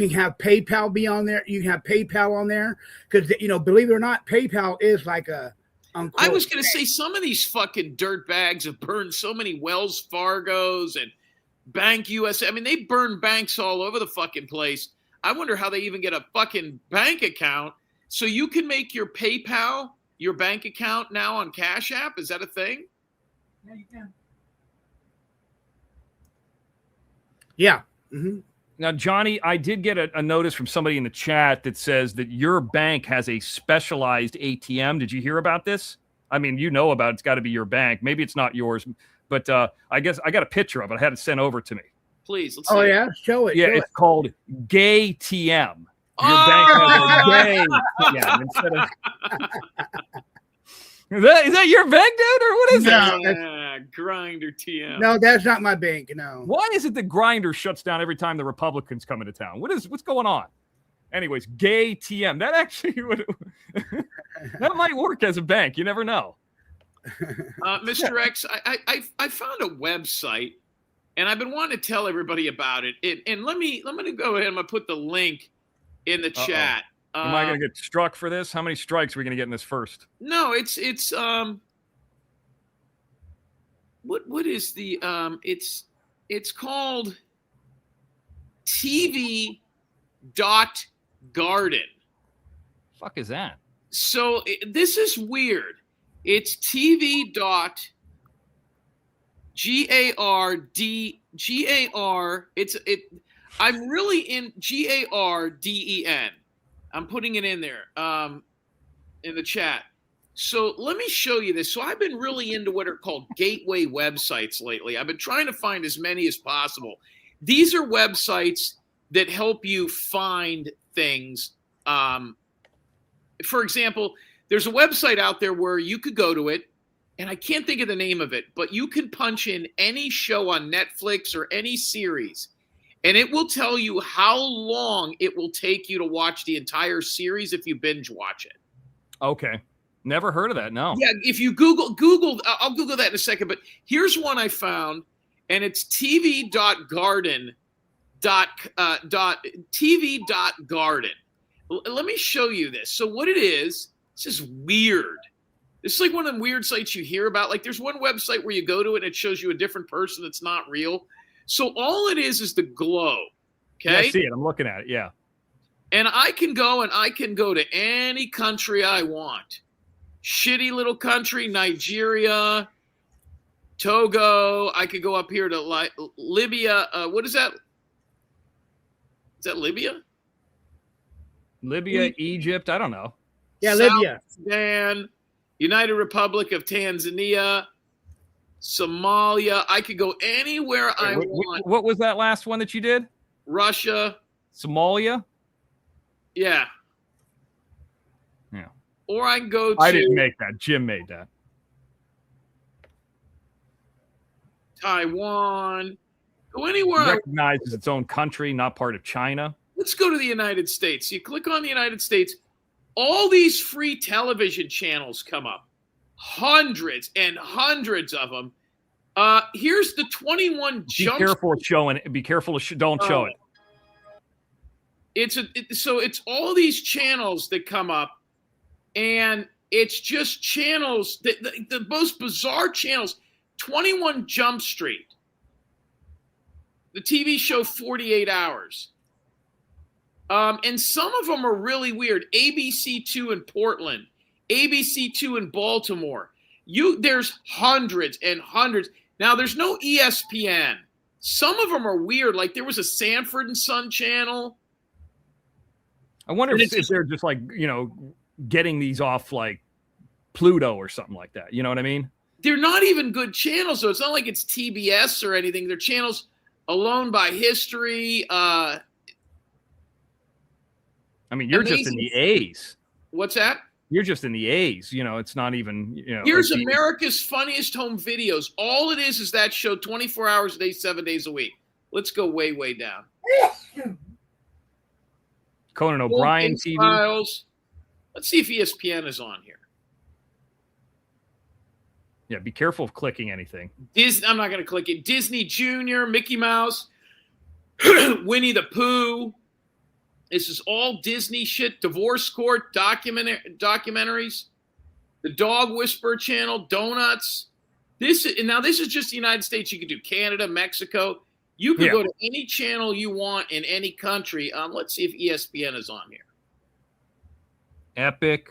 have PayPal be on there. You can have PayPal on there because believe it or not, PayPal is like a. I was going to say some of these fucking dirt bags have burned so many Wells Fargos and Bank USA. I mean, they burn banks all over the fucking place. I wonder how they even get a fucking bank account. So you can make your PayPal your bank account now on Cash App. Is that a thing? Yeah, you can. Yeah. Mm-hmm. Now, Johnny, I did get a notice from somebody in the chat that says that your bank has a specialized ATM. Did you hear about this? I mean, you know about it. It's got to be your bank. Maybe it's not yours, but I guess I got a picture of it. I had it sent over to me. Please, let's see. Oh, yeah? Show it. Yeah, show it's it. called Gay TM. Your bank has a gay TM instead of. Is that your bank, dude, or what is No. it? Grinder TM. No, that's not my bank. No. Why is it the grinder shuts down every time the Republicans come into town? What's going on? Anyways, Gay TM. That actually would that might work as a bank. You never know. Mr. X, I found a website, and I've been wanting to tell everybody about it. And let me go ahead. I'm gonna put the link in the chat. Am I going to get struck for this? How many strikes are we going to get in this first? No, it's what is the it's called TV.garden. Fuck is that? So this is weird. It's TV.GARD. I'm really in GARDEN. I'm putting it in there in the chat. So let me show you this. So I've been really into what are called gateway websites lately. I've been trying to find as many as possible. These are websites that help you find things. For example, there's a website out there where you could go to it, and I can't think of the name of it, but you can punch in any show on Netflix or any series, and it will tell you how long it will take you to watch the entire series if you binge watch it. Okay. Never heard of that, no. Yeah, if you Google, I'll Google that in a second, but here's one I found, and it's TV.garden. TV.garden. Let me show you this. So what it is, this is weird. This is like one of them weird sites you hear about. Like there's one website where you go to it and it shows you a different person that's not real. So all it is the glow. Okay. Yeah, I see it. I'm looking at it. Yeah. And I can go to any country I want. Shitty little country, Nigeria, Togo. I could go up here to Libya. What is that? Is that Libya? Libya, Egypt. I don't know. Yeah, South Libya. Sudan, United Republic of Tanzania, Somalia. I could go anywhere I want. What was that last one that you did? Russia. Somalia? Yeah. Yeah. Or I can go to... I didn't make that. Jim made that. Taiwan. Go anywhere. Recognizes its own country, not part of China. Let's go to the United States. You click on the United States. All these free television channels come up. Hundreds and hundreds of them. Here's the 21 Jump. Be careful of showing it. Be careful of don't show it. So it's all these channels that come up, and it's just channels that the most bizarre channels. 21 Jump Street, the TV show 48 Hours. And some of them are really weird. ABC2 in Portland, ABC2 in Baltimore. There's hundreds and hundreds. Now there's no ESPN. Some of them are weird. Like there was a Sanford and Son channel. I wonder if they're just like, getting these off like Pluto or something like that. You know what I mean? They're not even good channels, though. It's not like it's TBS or anything. They're channels Alone by History. I mean, you're just in the A's. What's that? You're just in the A's. It's not even, Here's America's Funniest Home Videos. All it is that show 24 hours a day, 7 days a week. Let's go way, way down. Conan O'Brien TV. Files. Let's see if ESPN is on here. Yeah, be careful of clicking anything. I'm not going to click it. Disney Junior, Mickey Mouse, Winnie the Pooh. This is all Disney shit. Divorce Court, documentaries. The Dog Whisperer Channel, Donuts. This is just the United States. You could do Canada, Mexico. You could go to any channel you want in any country. Let's see if ESPN is on here. Epic.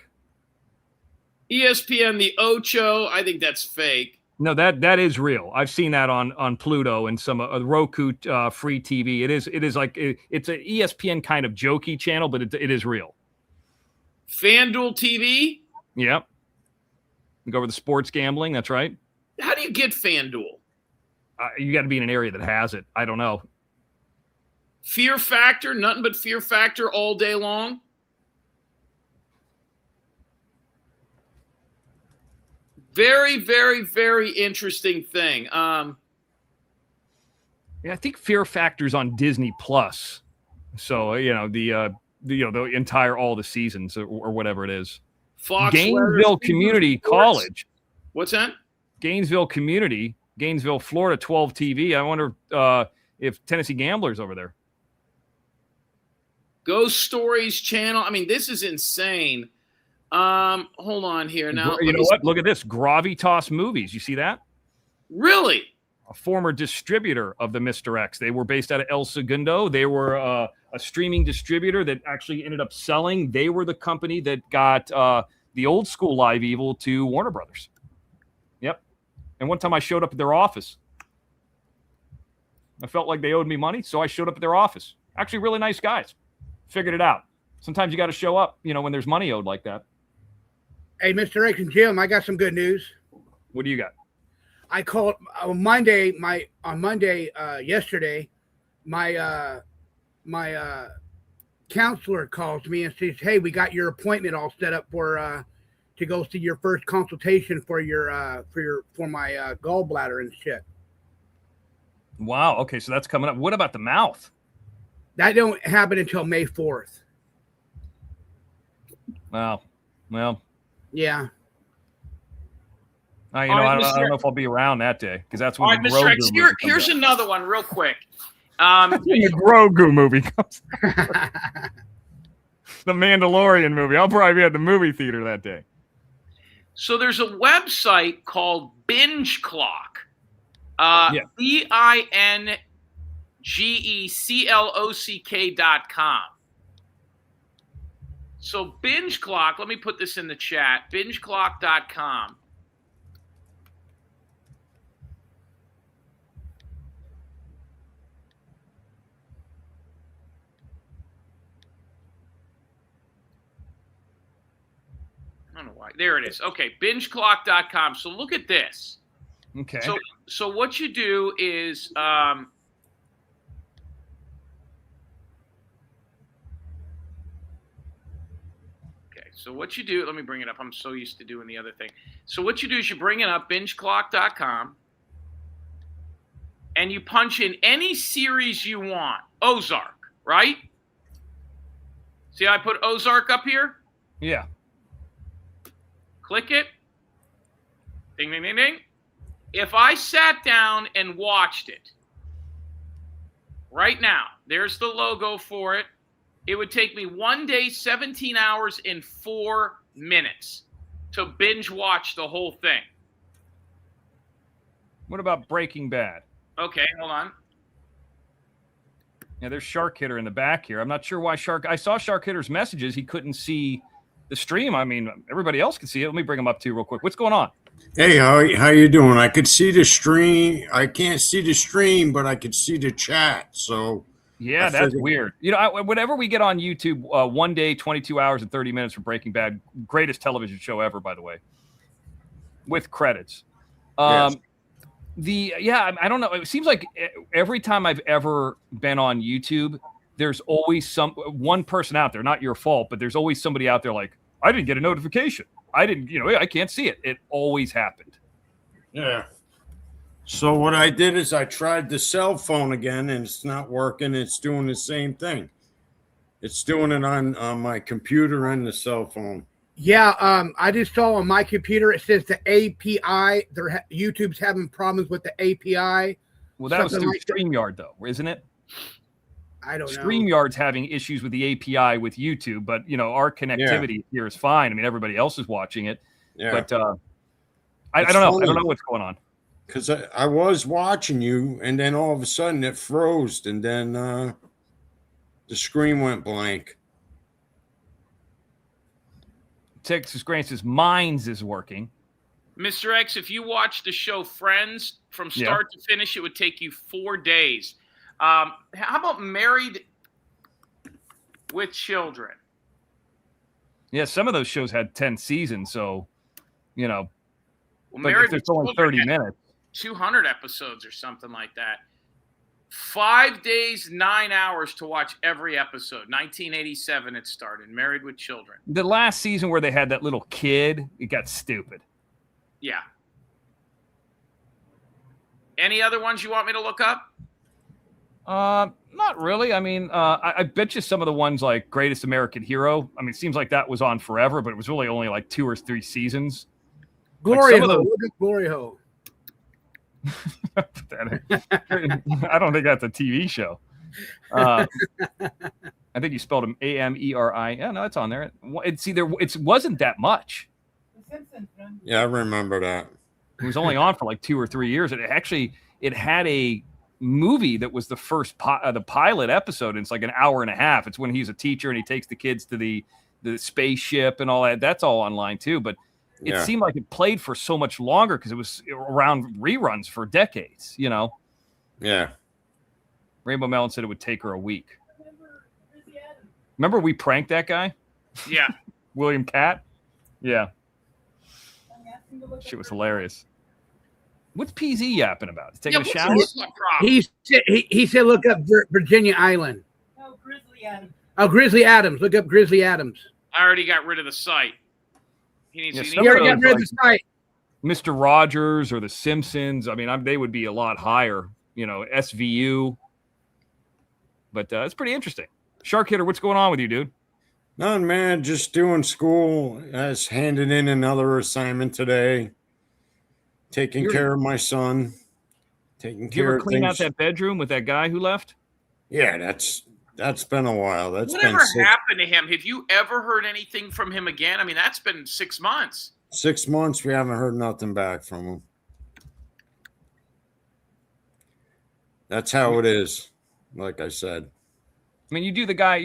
ESPN, the Ocho. I think that's fake. No, that is real. I've seen that on Pluto and some Roku free TV. It is like it's an ESPN kind of jokey channel, but it is real. FanDuel TV. Yep. You go over the sports gambling. That's right. How do you get FanDuel? You got to be in an area that has it. I don't know. Fear Factor, nothing but Fear Factor all day long. Very, very, very interesting thing. Yeah, I think Fear Factor's on Disney Plus. So the entire all the seasons or whatever it is. Fox Gainesville Community College. What's that? Gainesville, Florida, 12 TV. I wonder if Tennessee Gamblers over there. Ghost Stories channel. I mean, this is insane. Hold on here now. You know what? Look at this. Gravitas Movies. You see that? Really? A former distributor of the Mr. X. They were based out of El Segundo. They were a streaming distributor that actually ended up selling. They were the company that got the old school Live Evil to Warner Brothers. Yep. And one time I showed up at their office. I felt like they owed me money, so I showed up at their office. Actually, really nice guys. Figured it out. Sometimes you got to show up, when there's money owed like that. Hey, Mr. X and Jim, I got some good news. What do you got? I called on Monday. Yesterday, my counselor calls me and says, "Hey, we got your appointment all set up for to go see your first consultation for my gallbladder and shit." Wow. Okay, so that's coming up. What about the mouth? That don't happen until May 4th. Wow. Well. Yeah. I don't know if I'll be around that day because that's when the Mr. X, Grogu here's another one real quick. The Grogu movie comes. The Mandalorian movie. I'll probably be at the movie theater that day. So there's a website called Binge Clock. BINGECLOCK.com. So Binge Clock, let me put this in the chat. BingeClock.com. I don't know why. There it is. Okay, BingeClock.com. So look at this. Okay. So what you do is so what you do, let me bring it up. I'm so used to doing the other thing. So what you do is you bring it up, bingeclock.com, and you punch in any series you want. Ozark, right? See how I put Ozark up here? Yeah. Click it. Ding, ding, ding, ding. If I sat down and watched it right now, there's the logo for it. It would take me 1 day, 17 hours, and 4 minutes to binge watch the whole thing. What about Breaking Bad? Okay, hold on. Yeah, there's Shark Hitter in the back here. I'm not sure why I saw Shark Hitter's messages. He couldn't see the stream. I mean, everybody else can see it. Let me bring him up to you real quick. What's going on? Hey, how you doing? I could see the stream. I can't see the stream, but I could see the chat. So yeah, that's weird. Whenever we get on YouTube, 1 day, 22 hours and 30 minutes for Breaking Bad, greatest television show ever, by the way, with credits. Yes. I don't know. It seems like every time I've ever been on YouTube, there's always one person out there, not your fault, but there's always somebody out there like, I didn't get a notification. I didn't, I can't see it. It always happened. Yeah. So what I did is I tried the cell phone again, and it's not working. It's doing the same thing. It's doing it on my computer and the cell phone. Yeah, I just saw on my computer it says the API. YouTube's having problems with the API. Well, that was through StreamYard, though, isn't it? I don't know. StreamYard's having issues with the API with YouTube, but our connectivity here is fine. I mean, everybody else is watching it, but I don't know. I don't know what's going on. Because I was watching you, and then all of a sudden it froze, and then the screen went blank. Texas Grant says Minds is working. Mr. X, if you watch the show Friends from start to finish, it would take you 4 days. How about Married with Children? Yeah, some of those shows had 10 seasons, so, you know, Well, but Married if it's with only Children 30 had minutes. 200 episodes or something like that. 5 days, 9 hours to watch every episode. 1987 it started, Married with Children. The last season where they had that little kid, it got stupid. Yeah. Any other ones you want me to look up? Not really. I mean, I bet you some of the ones like Greatest American Hero. I mean, it seems like that was on forever, but it was really only like 2 or 3 seasons. Glory some of hole. those- Look at Glory hole. I don't think that's a TV show. I think you spelled him Ameri. Yeah, no, it's on there. It wasn't that much. The Simpsons, man. Yeah, I remember that. It was only on for like 2 or 3 years. It had a movie that was the first the pilot episode. And it's like an hour and a half. It's when he's a teacher and he takes the kids to the spaceship and all that. That's all online too. But it seemed like it played for so much longer because it was around reruns for decades, you know? Yeah. Rainbow Melon said it would take her a week. Remember we pranked that guy? Yeah. William Catt? Yeah. Shit was hilarious. What's PZ yapping about? He's taking a shower? What's the problem? He said look up Virginia Island. No, Grizzly Adams. Oh, Grizzly Adams. Look up Grizzly Adams. I already got rid of the site. He needs Yeah, to some You of already those, got rid of the site. Mr. Rogers or The Simpsons. I mean, they would be a lot higher, you know, SVU. But it's pretty interesting. Shark Hitter, what's going on with you, dude? None, man. Just doing school. I was handed in another assignment today. Taking care of my son. Taking Did you care ever of clean out things. that bedroom with that guy who left? Yeah, that's been a while. That's Whatever been happened to him? Have you ever heard anything from him again? I mean, that's been 6 months. 6 months. We haven't heard nothing back from him. That's how it is. Like I said. I mean, you do the guy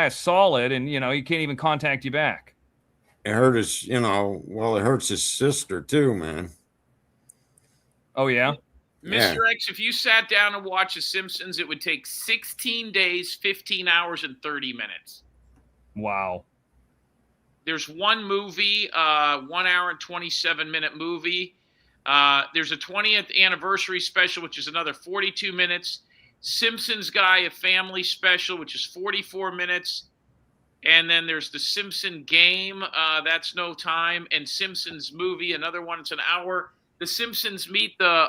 a solid, and you know he can't even contact you back. It hurt his, it hurts his sister too, man. Oh yeah, Yeah. Mr. X, if you sat down and watched The Simpsons, it would take 16 days, 15 hours, and 30 minutes. wow. There's one movie, 1 hour and 27-minute movie. There's a 20th anniversary special, which is another 42 minutes. Simpsons Guy, a family special, which is 44 minutes. And then there's the Simpson Game, that's no time. And Simpsons Movie, another one, it's an hour. The Simpsons meet the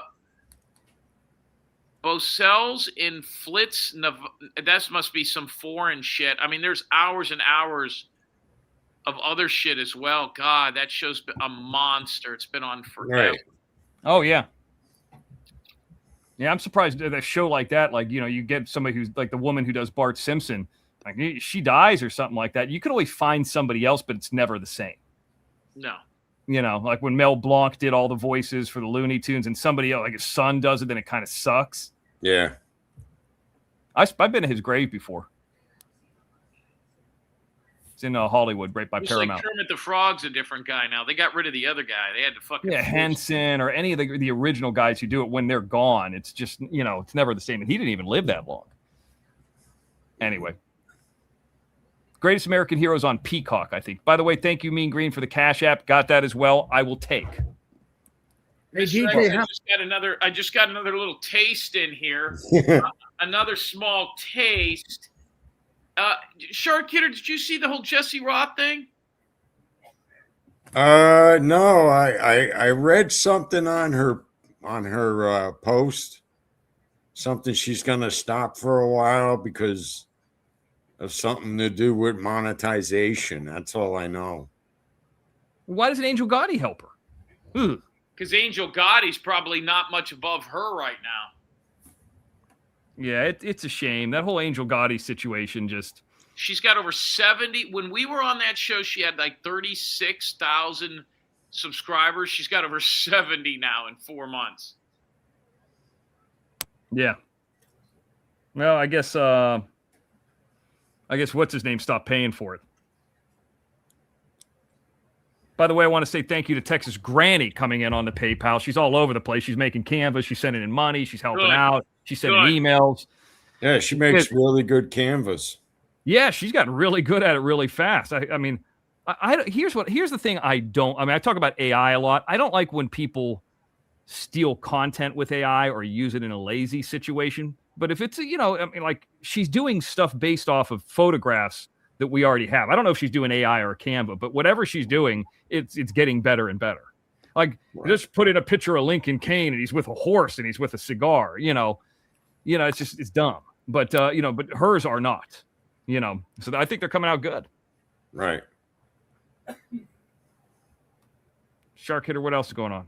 Bosels in Flitz. That must be some foreign shit. I mean, there's hours and hours of other shit as well. God, that show's been a monster. It's been on forever. Right. Oh yeah. Yeah, I'm surprised at a show like that. Like, you know, you get somebody who's like the woman who does Bart Simpson, like she dies or something like that. You could always find somebody else, but it's never the same. No. You know, like when Mel Blanc did all the voices for the Looney Tunes and somebody else, like his son does it, then it kind of sucks. Yeah. I've been to his grave before. It's in Hollywood, right by It's Paramount. like Kermit the Frog's a different guy now. They got rid of the other guy. They had to fucking Yeah, Henson or any of the original guys who do it when they're gone. It's just, you know, it's never the same. And he didn't even live that long. Anyway. Greatest American Heroes on Peacock, I think. By the way, thank you, Mean Green, for the Cash App. Got that as well. I will take. Hey, Mr. DJ, X, I just got another little taste in here. Another small taste. Shark Hitter, did you see the whole Jesse Roth thing? No, I read something on her post. Something she's gonna stop for a while because of something to do with monetization. That's all I know. Why doesn't Angel Gotti help her? Ugh. Because Angel Gotti's probably not much above her right now. Yeah, it's a shame. That whole Angel Gotti situation just... She's got over 70. When we were on that show, she had like 36,000 subscribers. She's got over 70 now in 4 months. Yeah. Well, I guess what's his name stopped paying for it. By the way, I want to say thank you to Texas Granny coming in on the PayPal. She's all over the place. She's making canvas. She's sending in money. She's helping out. She's sending emails. Yeah, she makes really good canvas. Yeah, she's gotten really good at it really fast. I mean, here's the thing I talk about AI a lot. I don't like when people steal content with AI or use it in a lazy situation. But if it's, like she's doing stuff based off of photographs that we already have. I don't know if she's doing AI or Canva, but whatever she's doing, it's getting better and better. Like just put in a picture of Lincoln Kane and he's with a horse and he's with a cigar, it's dumb. But but hers are not, So I think they're coming out good. Right. Shark Hitter, what else is going on?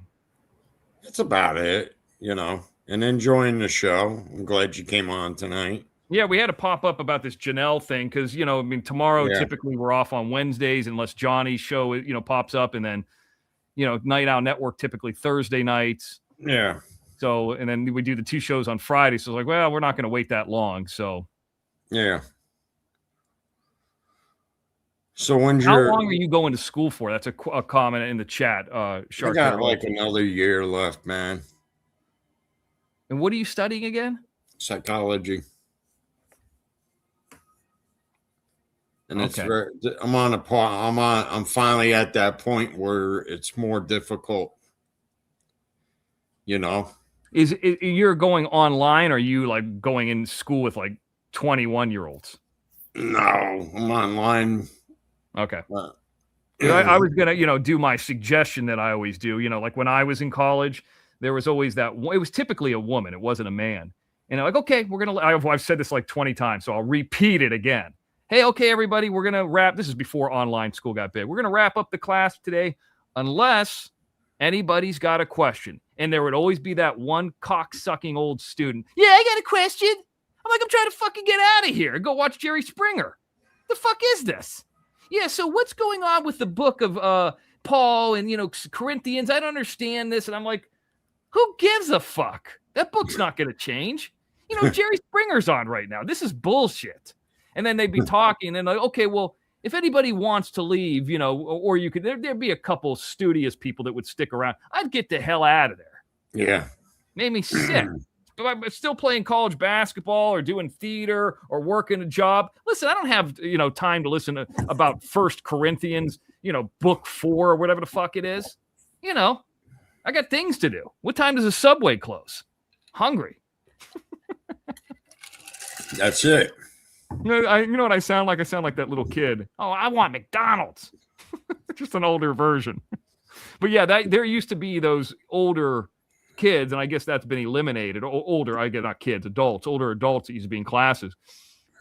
That's about it, and enjoying the show. I'm glad you came on tonight. Yeah, we had to pop up about this Janelle thing because, tomorrow typically we're off on Wednesdays unless Johnny's show, pops up. And then, Night Owl Network typically Thursday nights. Yeah. So, and then we do the 2 shows on Friday. So it's like, well, we're not going to wait that long. So, yeah. So how long are you going to school for? That's a comment in the chat. Shark, I got like another year left, man. And what are you studying again? Psychology. And it's I'm finally at that point where it's more difficult, Is you're going online or are you like going in school with like 21-year-olds? No, I'm online. Okay. I was going to, do my suggestion that I always do, like when I was in college, there was always it was typically a woman. It wasn't a man. And I'm like, okay, I've said this like 20 times, so I'll repeat it again. Hey, okay, everybody, we're going to wrap. This is before online school got big. We're going to wrap up the class today unless anybody's got a question. And there would always be that one cock-sucking old student. Yeah, I got a question. I'm like, I'm trying to fucking get out of here and go watch Jerry Springer. The fuck is this? Yeah, so what's going on with the book of Paul and, Corinthians? I don't understand this. And I'm like, who gives a fuck? That book's not going to change. Jerry Springer's on right now. This is bullshit. And then they'd be talking and like, okay, well, if anybody wants to leave, or you could, there'd be a couple studious people that would stick around. I'd get the hell out of there. Yeah. Made me sick. But I'm still playing college basketball or doing theater or working a job. Listen, I don't have, time to listen to about 1 Corinthians, book 4 or whatever the fuck it is. I got things to do. What time does the Subway close? Hungry. That's it. You know what I sound like? I sound like that little kid. Oh, I want McDonald's. Just an older version. But yeah, there used to be those older kids, and I guess that's been eliminated. Older, I get not kids, adults, older adults that used to be in classes.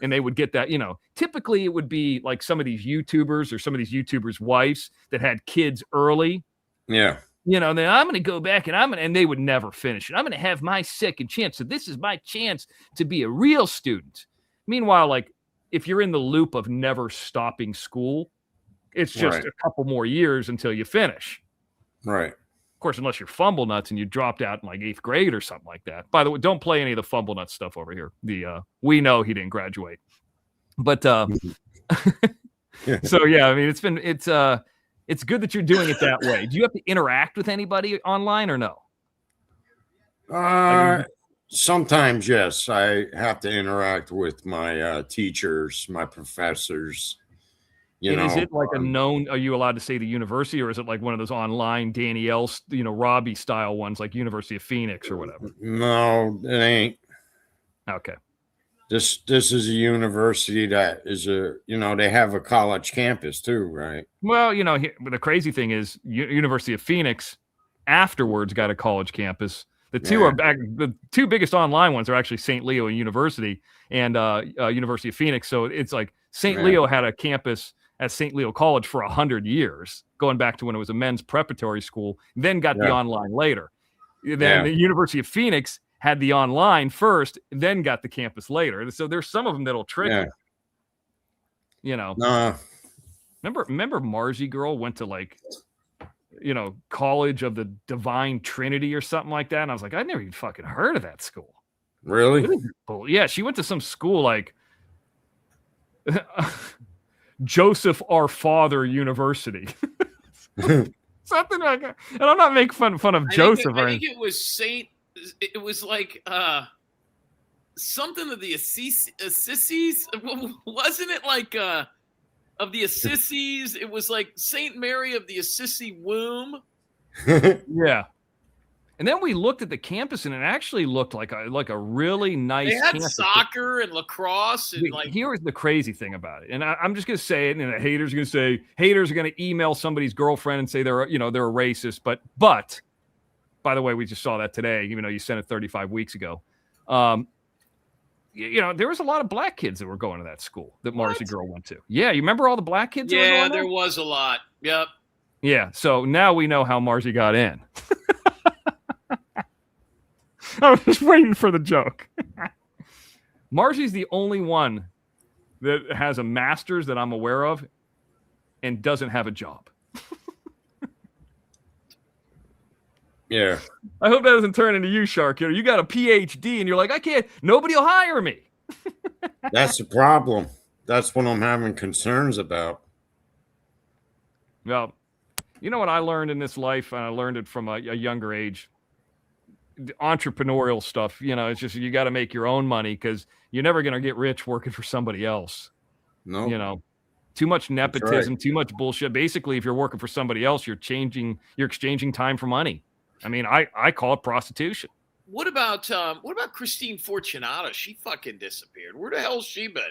And they would get that, typically it would be like some of these YouTubers or some of these YouTubers' wives that had kids early. Yeah. Then I'm going to go back and they would never finish it. I'm going to have my second chance. So this is my chance to be a real student. Meanwhile, like if you're in the loop of never stopping school, it's just a couple more years until you finish. Right. Of course, unless you're fumble nuts and you dropped out in like 8th grade or something like that. By the way, don't play any of the fumble nuts stuff over here. We know he didn't graduate. But so yeah, I mean it's good that you're doing it that way. Do you have to interact with anybody online or no? Sometimes, yes. I have to interact with my teachers, my professors. Is it like a known? Are you allowed to say the university, or is it like one of those online Danielle, Robbie style ones, like University of Phoenix or whatever? No, it ain't. Okay. This is a university that is they have a college campus too, right? Well, the crazy thing is University of Phoenix afterwards got a college campus. The two biggest online ones are actually St. Leo University and University of Phoenix. So it's like St. Leo had a campus at St. Leo College for 100 years, going back to when it was a men's preparatory school, then got the online later. Then the University of Phoenix had the online first, then got the campus later. So there's some of them that'll trick you. Remember Margie girl went to like College of the Divine Trinity or something like that. And I was like, I'd never even fucking heard of that school. Really? Yeah, she went to some school like Joseph Our Father University. Something like that. And I'm not making fun of Joseph. I think it was Saint. It was like something of the Assisis. Wasn't it like of the Assisis? It was like Saint Mary of the Assisi Womb. Yeah. And then we looked at the campus, and it actually looked like a really nice. They had campus. soccer and lacrosse, and here's the crazy thing about it, and I'm just gonna say it, and the haters are gonna email somebody's girlfriend and say they're a racist, but by the way, we just saw that today, even though you sent it 35 weeks ago. There was a lot of black kids that were going to that school that Marcy girl went to. Yeah, you remember all the black kids? Yeah, there was a lot. Yep. Yeah, so now we know how Marcy got in. I was just waiting for the joke. Marcy's the only one that has a master's that I'm aware of and doesn't have a job. Yeah. I hope that doesn't turn into you, Shark. You got a PhD and you're like, nobody will hire me. That's the problem. That's what I'm having concerns about. Well, you know what I learned in this life, and I learned it from a younger age. The entrepreneurial stuff, it's just you got to make your own money because you're never going to get rich working for somebody else. No. Too much nepotism, right. Too much bullshit. Basically, if you're working for somebody else, you're exchanging time for money. I mean, I call it prostitution. What about Christine Fortunato? She fucking disappeared. Where the hell's she been?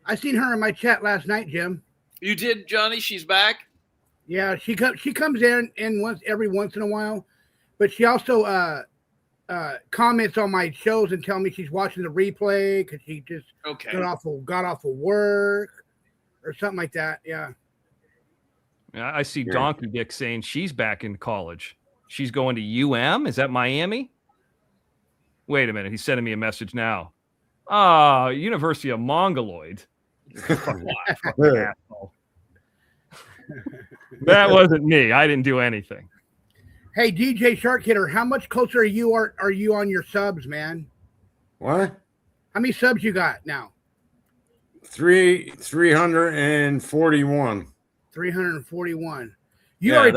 I seen her in my chat last night, Jim. You did, Johnny? She's back? Yeah, she comes in every once in a while, but she also comments on my shows and tell me she's watching the replay because she just got off of work or something like that. Yeah. I see Donkey Dick saying she's back in college. She's going to UM. Is that Miami? Wait a minute. He's sending me a message now. University of Mongoloid. Fucking asshole. That wasn't me. I didn't do anything. Hey, DJ Shark Hitter, how much closer are you on your subs, man? What? How many subs you got now? 341. 341. You already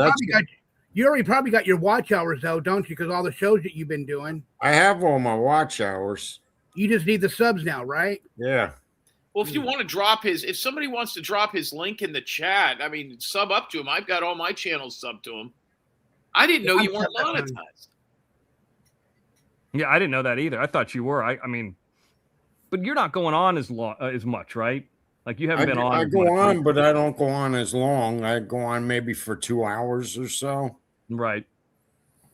probably got your watch hours though, don't you? Because all the shows that you've been doing. I have all my watch hours. You just need the subs now, right? Yeah. Well, if you want to if somebody wants to drop his link in the chat, I mean, sub up to him. I've got all my channels sub to him. I didn't know you weren't monetized. Yeah, I didn't know that either. I thought you were. I mean, but you're not going on as much, right? Like you haven't been on. I go on, but I don't go on as long. I go on maybe for 2 hours or so. Right.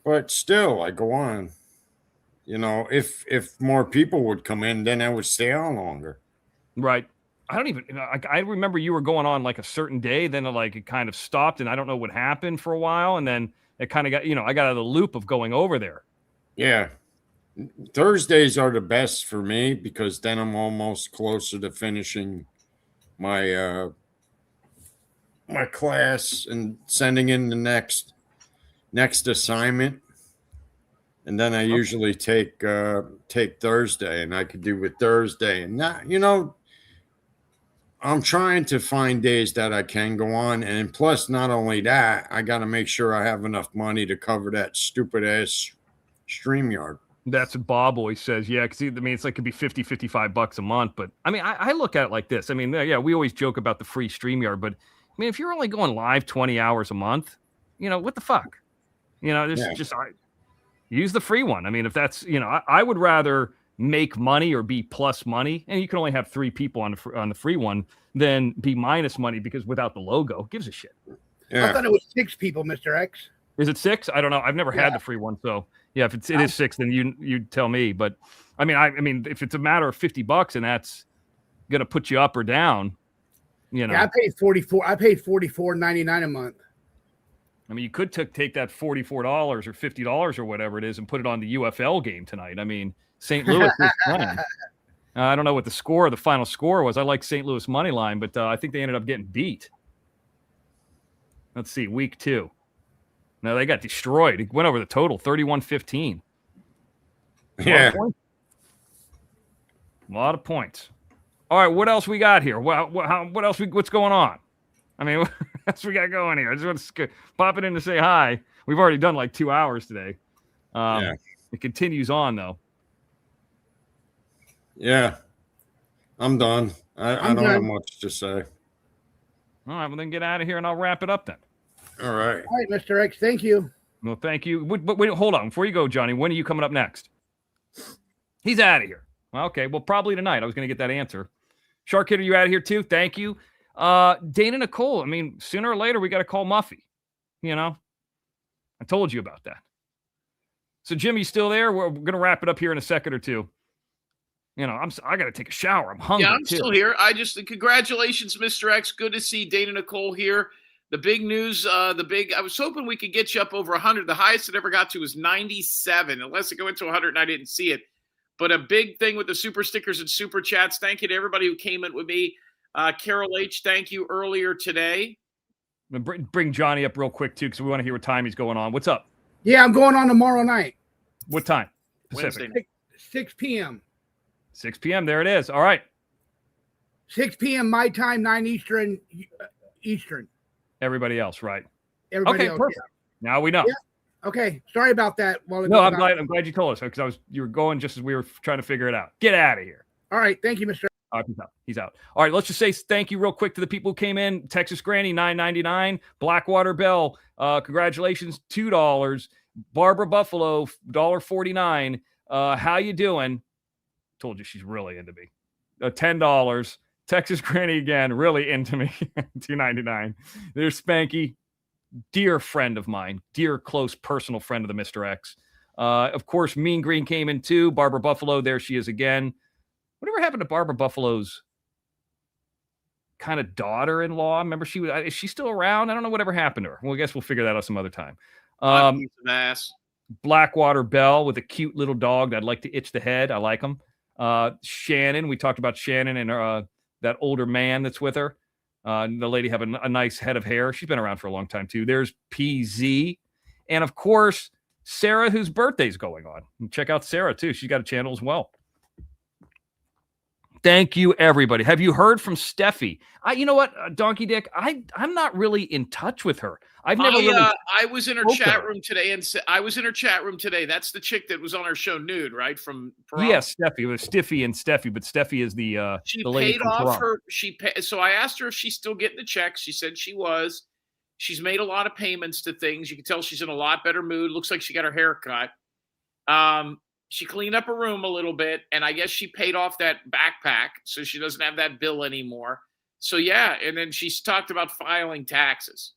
But still, I go on. If more people would come in, then I would stay on longer. Right. I don't even. I remember you were going on like a certain day, then it kind of stopped, and I don't know what happened for a while, and then it kind of got. I got out of the loop of going over there. Yeah. Thursdays are the best for me because then I'm almost closer to finishing my my class and sending in the next assignment, and then I usually take Thursday, and I could do with Thursday, and that I'm trying to find days that I can go on, and plus not only that, I got to make sure I have enough money to cover that stupid ass StreamYard. That's what Bob always says. Yeah, because it's like it could be $50-$55 a month. But I mean, I look at it like this. I mean, yeah, we always joke about the free StreamYard, but I mean, if you're only going live 20 hours a month, what the fuck? Just use the free one. I mean, if that's I would rather make money or be plus money, and you can only have 3 people on the free one, than be minus money because without the logo, who gives a shit. Yeah. I thought it was 6 people, Mr. X. Is it 6? I don't know. I've never had the free one, so yeah. If it is 6, then you tell me. But I mean, if it's a matter of $50 and that's gonna put you up or down, Yeah, I paid $44.99 a month. I mean, you could take that $44 or $50 or whatever it is and put it on the UFL game tonight. I mean, St. Louis is playing. I don't know what the final score was. I like St. Louis money line, but I think they ended up getting beat. Let's see, week 2. No, they got destroyed. It went over the total, 31-15. Yeah. A lot of points. All right, what else we got here? What else? What's going on? I mean, what else we got going here? I just want to pop it in to say hi. We've already done like 2 hours today. Yeah. It continues on, though. Yeah. I'm done. I don't have much to say. All right, well, then get out of here, and I'll wrap it up then. All right. All right, Mr. X. Thank you. Well, thank you. Wait, hold on. Before you go, Johnny, when are you coming up next? He's out of here. Okay, well, probably tonight. I was going to get that answer. Shark Kid, are you out of here too? Thank you. Dana Nicole, I mean, sooner or later, we got to call Muffy. You know? I told you about that. So, Jim, you still there? We're going to wrap it up here in a second or two. You know, I got to take a shower. I'm hungry. Yeah, I'm still here. Congratulations, Mr. X. Good to see Dana Nicole here. The big news, I was hoping we could get you up over 100. The highest it ever got to was 97, unless it go into 100 and I didn't see it. But a big thing with the super stickers and super chats. Thank you to everybody who came in with me. Carol H., thank you earlier today. Bring Johnny up real quick, too, because we want to hear what time he's going on. What's up? Yeah, I'm going on tomorrow night. What time? Wednesday. 6 p.m. 6 p.m. There it is. All right. 6 p.m. my time, 9 Eastern. Everybody else, right? Everybody okay, else, perfect. yeah. Now we know. Yeah. Okay, sorry about that. No, I'm glad you told us because you were going just as we were trying to figure it out. Get out of here. All right, thank you, Mr. All right, he's out. All right, let's just say thank you real quick to the people who came in. Texas Granny, $9.99. Blackwater Bell, congratulations, $2. Barbara Buffalo, $1.49. How you doing? Told you she's really into me. $10. Texas Granny again, really into me. $2.99. There's Spanky. Dear friend of mine, dear close personal friend of the Mr. X. Of course, Mean Green came in too. Barbara Buffalo, there she is again. Whatever happened to Barbara Buffalo's kind of daughter-in-law? Remember, is she still around? I don't know whatever happened to her. Well, I guess we'll figure that out some other time. Ass. Blackwater Bell with a cute little dog that'd like to itch the head. I like him. Shannon, we talked about Shannon and that older man that's with her. The lady have a nice head of hair. She's been around for a long time, too. There's PZ. And, of course, Sarah, whose birthday's going on. And check out Sarah, too. She's got a channel as well. Thank you, everybody. Have you heard from Steffi? You know what, Donkey Dick? I'm not really in touch with her. I was in her chat room today, That's the chick that was on our show, Nude, right? From yes, Steffi. It was Stiffy and Steffi, but Steffi is the lady paid from off Toronto. So I asked her if she's still getting the checks. She said she was. She's made a lot of payments to things. You can tell she's in a lot better mood. Looks like she got her hair cut. She cleaned up her room a little bit, and I guess she paid off that backpack, so she doesn't have that bill anymore. So, yeah, and then she's talked about filing taxes.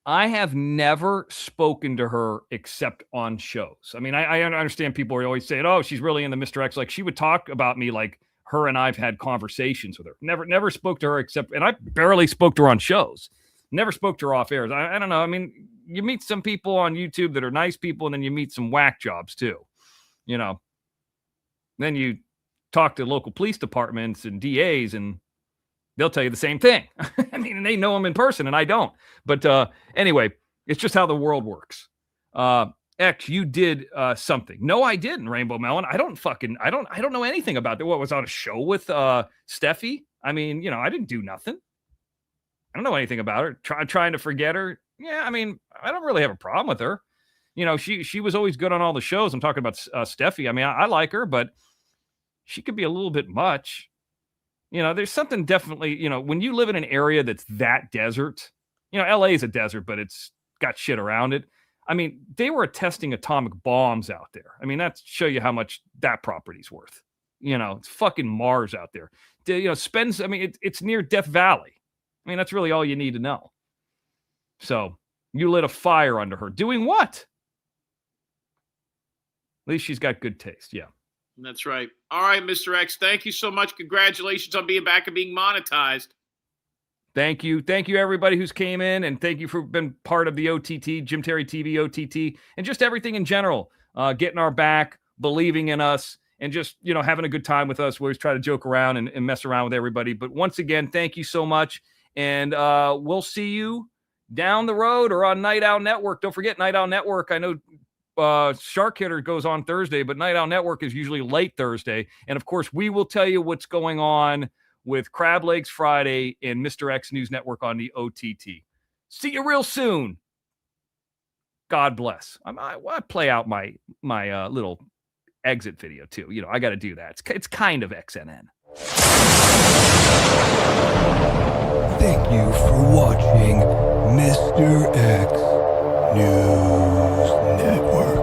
I have never spoken to her except on shows. I mean, I understand people are always saying, oh, she's really into Mr. X. Like, she would talk about me like her and I've had conversations with her. Never spoke to her except, and I barely spoke to her on shows. Never spoke to her off air. I don't know. I mean, you meet some people on YouTube that are nice people, and then you meet some whack jobs, too. You know, then you talk to local police departments and DAs, and they'll tell you the same thing. I mean, they know them in person, and I don't. But anyway, it's just how the world works. X, you did something. No, I didn't, Rainbow Melon. I don't know anything about that. What was on a show with Steffi? I mean, you know, I didn't do nothing. I don't know anything about her. Trying to forget her. Yeah, I mean, I don't really have a problem with her. You know, she was always good on all the shows. I'm talking about Steffi. I mean, I like her, but she could be a little bit much. You know, there's something definitely, you know, when you live in an area that's that desert, you know, LA is a desert, but it's got shit around it. I mean, they were testing atomic bombs out there. I mean, that's show you how much that property's worth. You know, it's fucking Mars out there. You know, it's near Death Valley. I mean, that's really all you need to know. So you lit a fire under her. Doing what? At least she's got good taste. Yeah. That's right. All right, Mr. X. Thank you so much. Congratulations on being back and being monetized. Thank you. Thank you, everybody who's came in, and thank you for being part of the OTT, Jim Terry TV OTT, and just everything in general. Getting our back, believing in us, and just, you know, having a good time with us. We always try to joke around and mess around with everybody. But once again, thank you so much. And we'll see you down the road or on Night Owl Network. Don't forget Night Owl Network. I know Shark Hitter goes on Thursday, but Night Owl Network is usually late Thursday. And of course, we will tell you what's going on with Crab Legs Friday and Mr. X News Network on the OTT. See you real soon. God bless. I play out my little exit video too. You know, I got to do that. It's kind of XNN. Thank you for watching Mr. X News Network.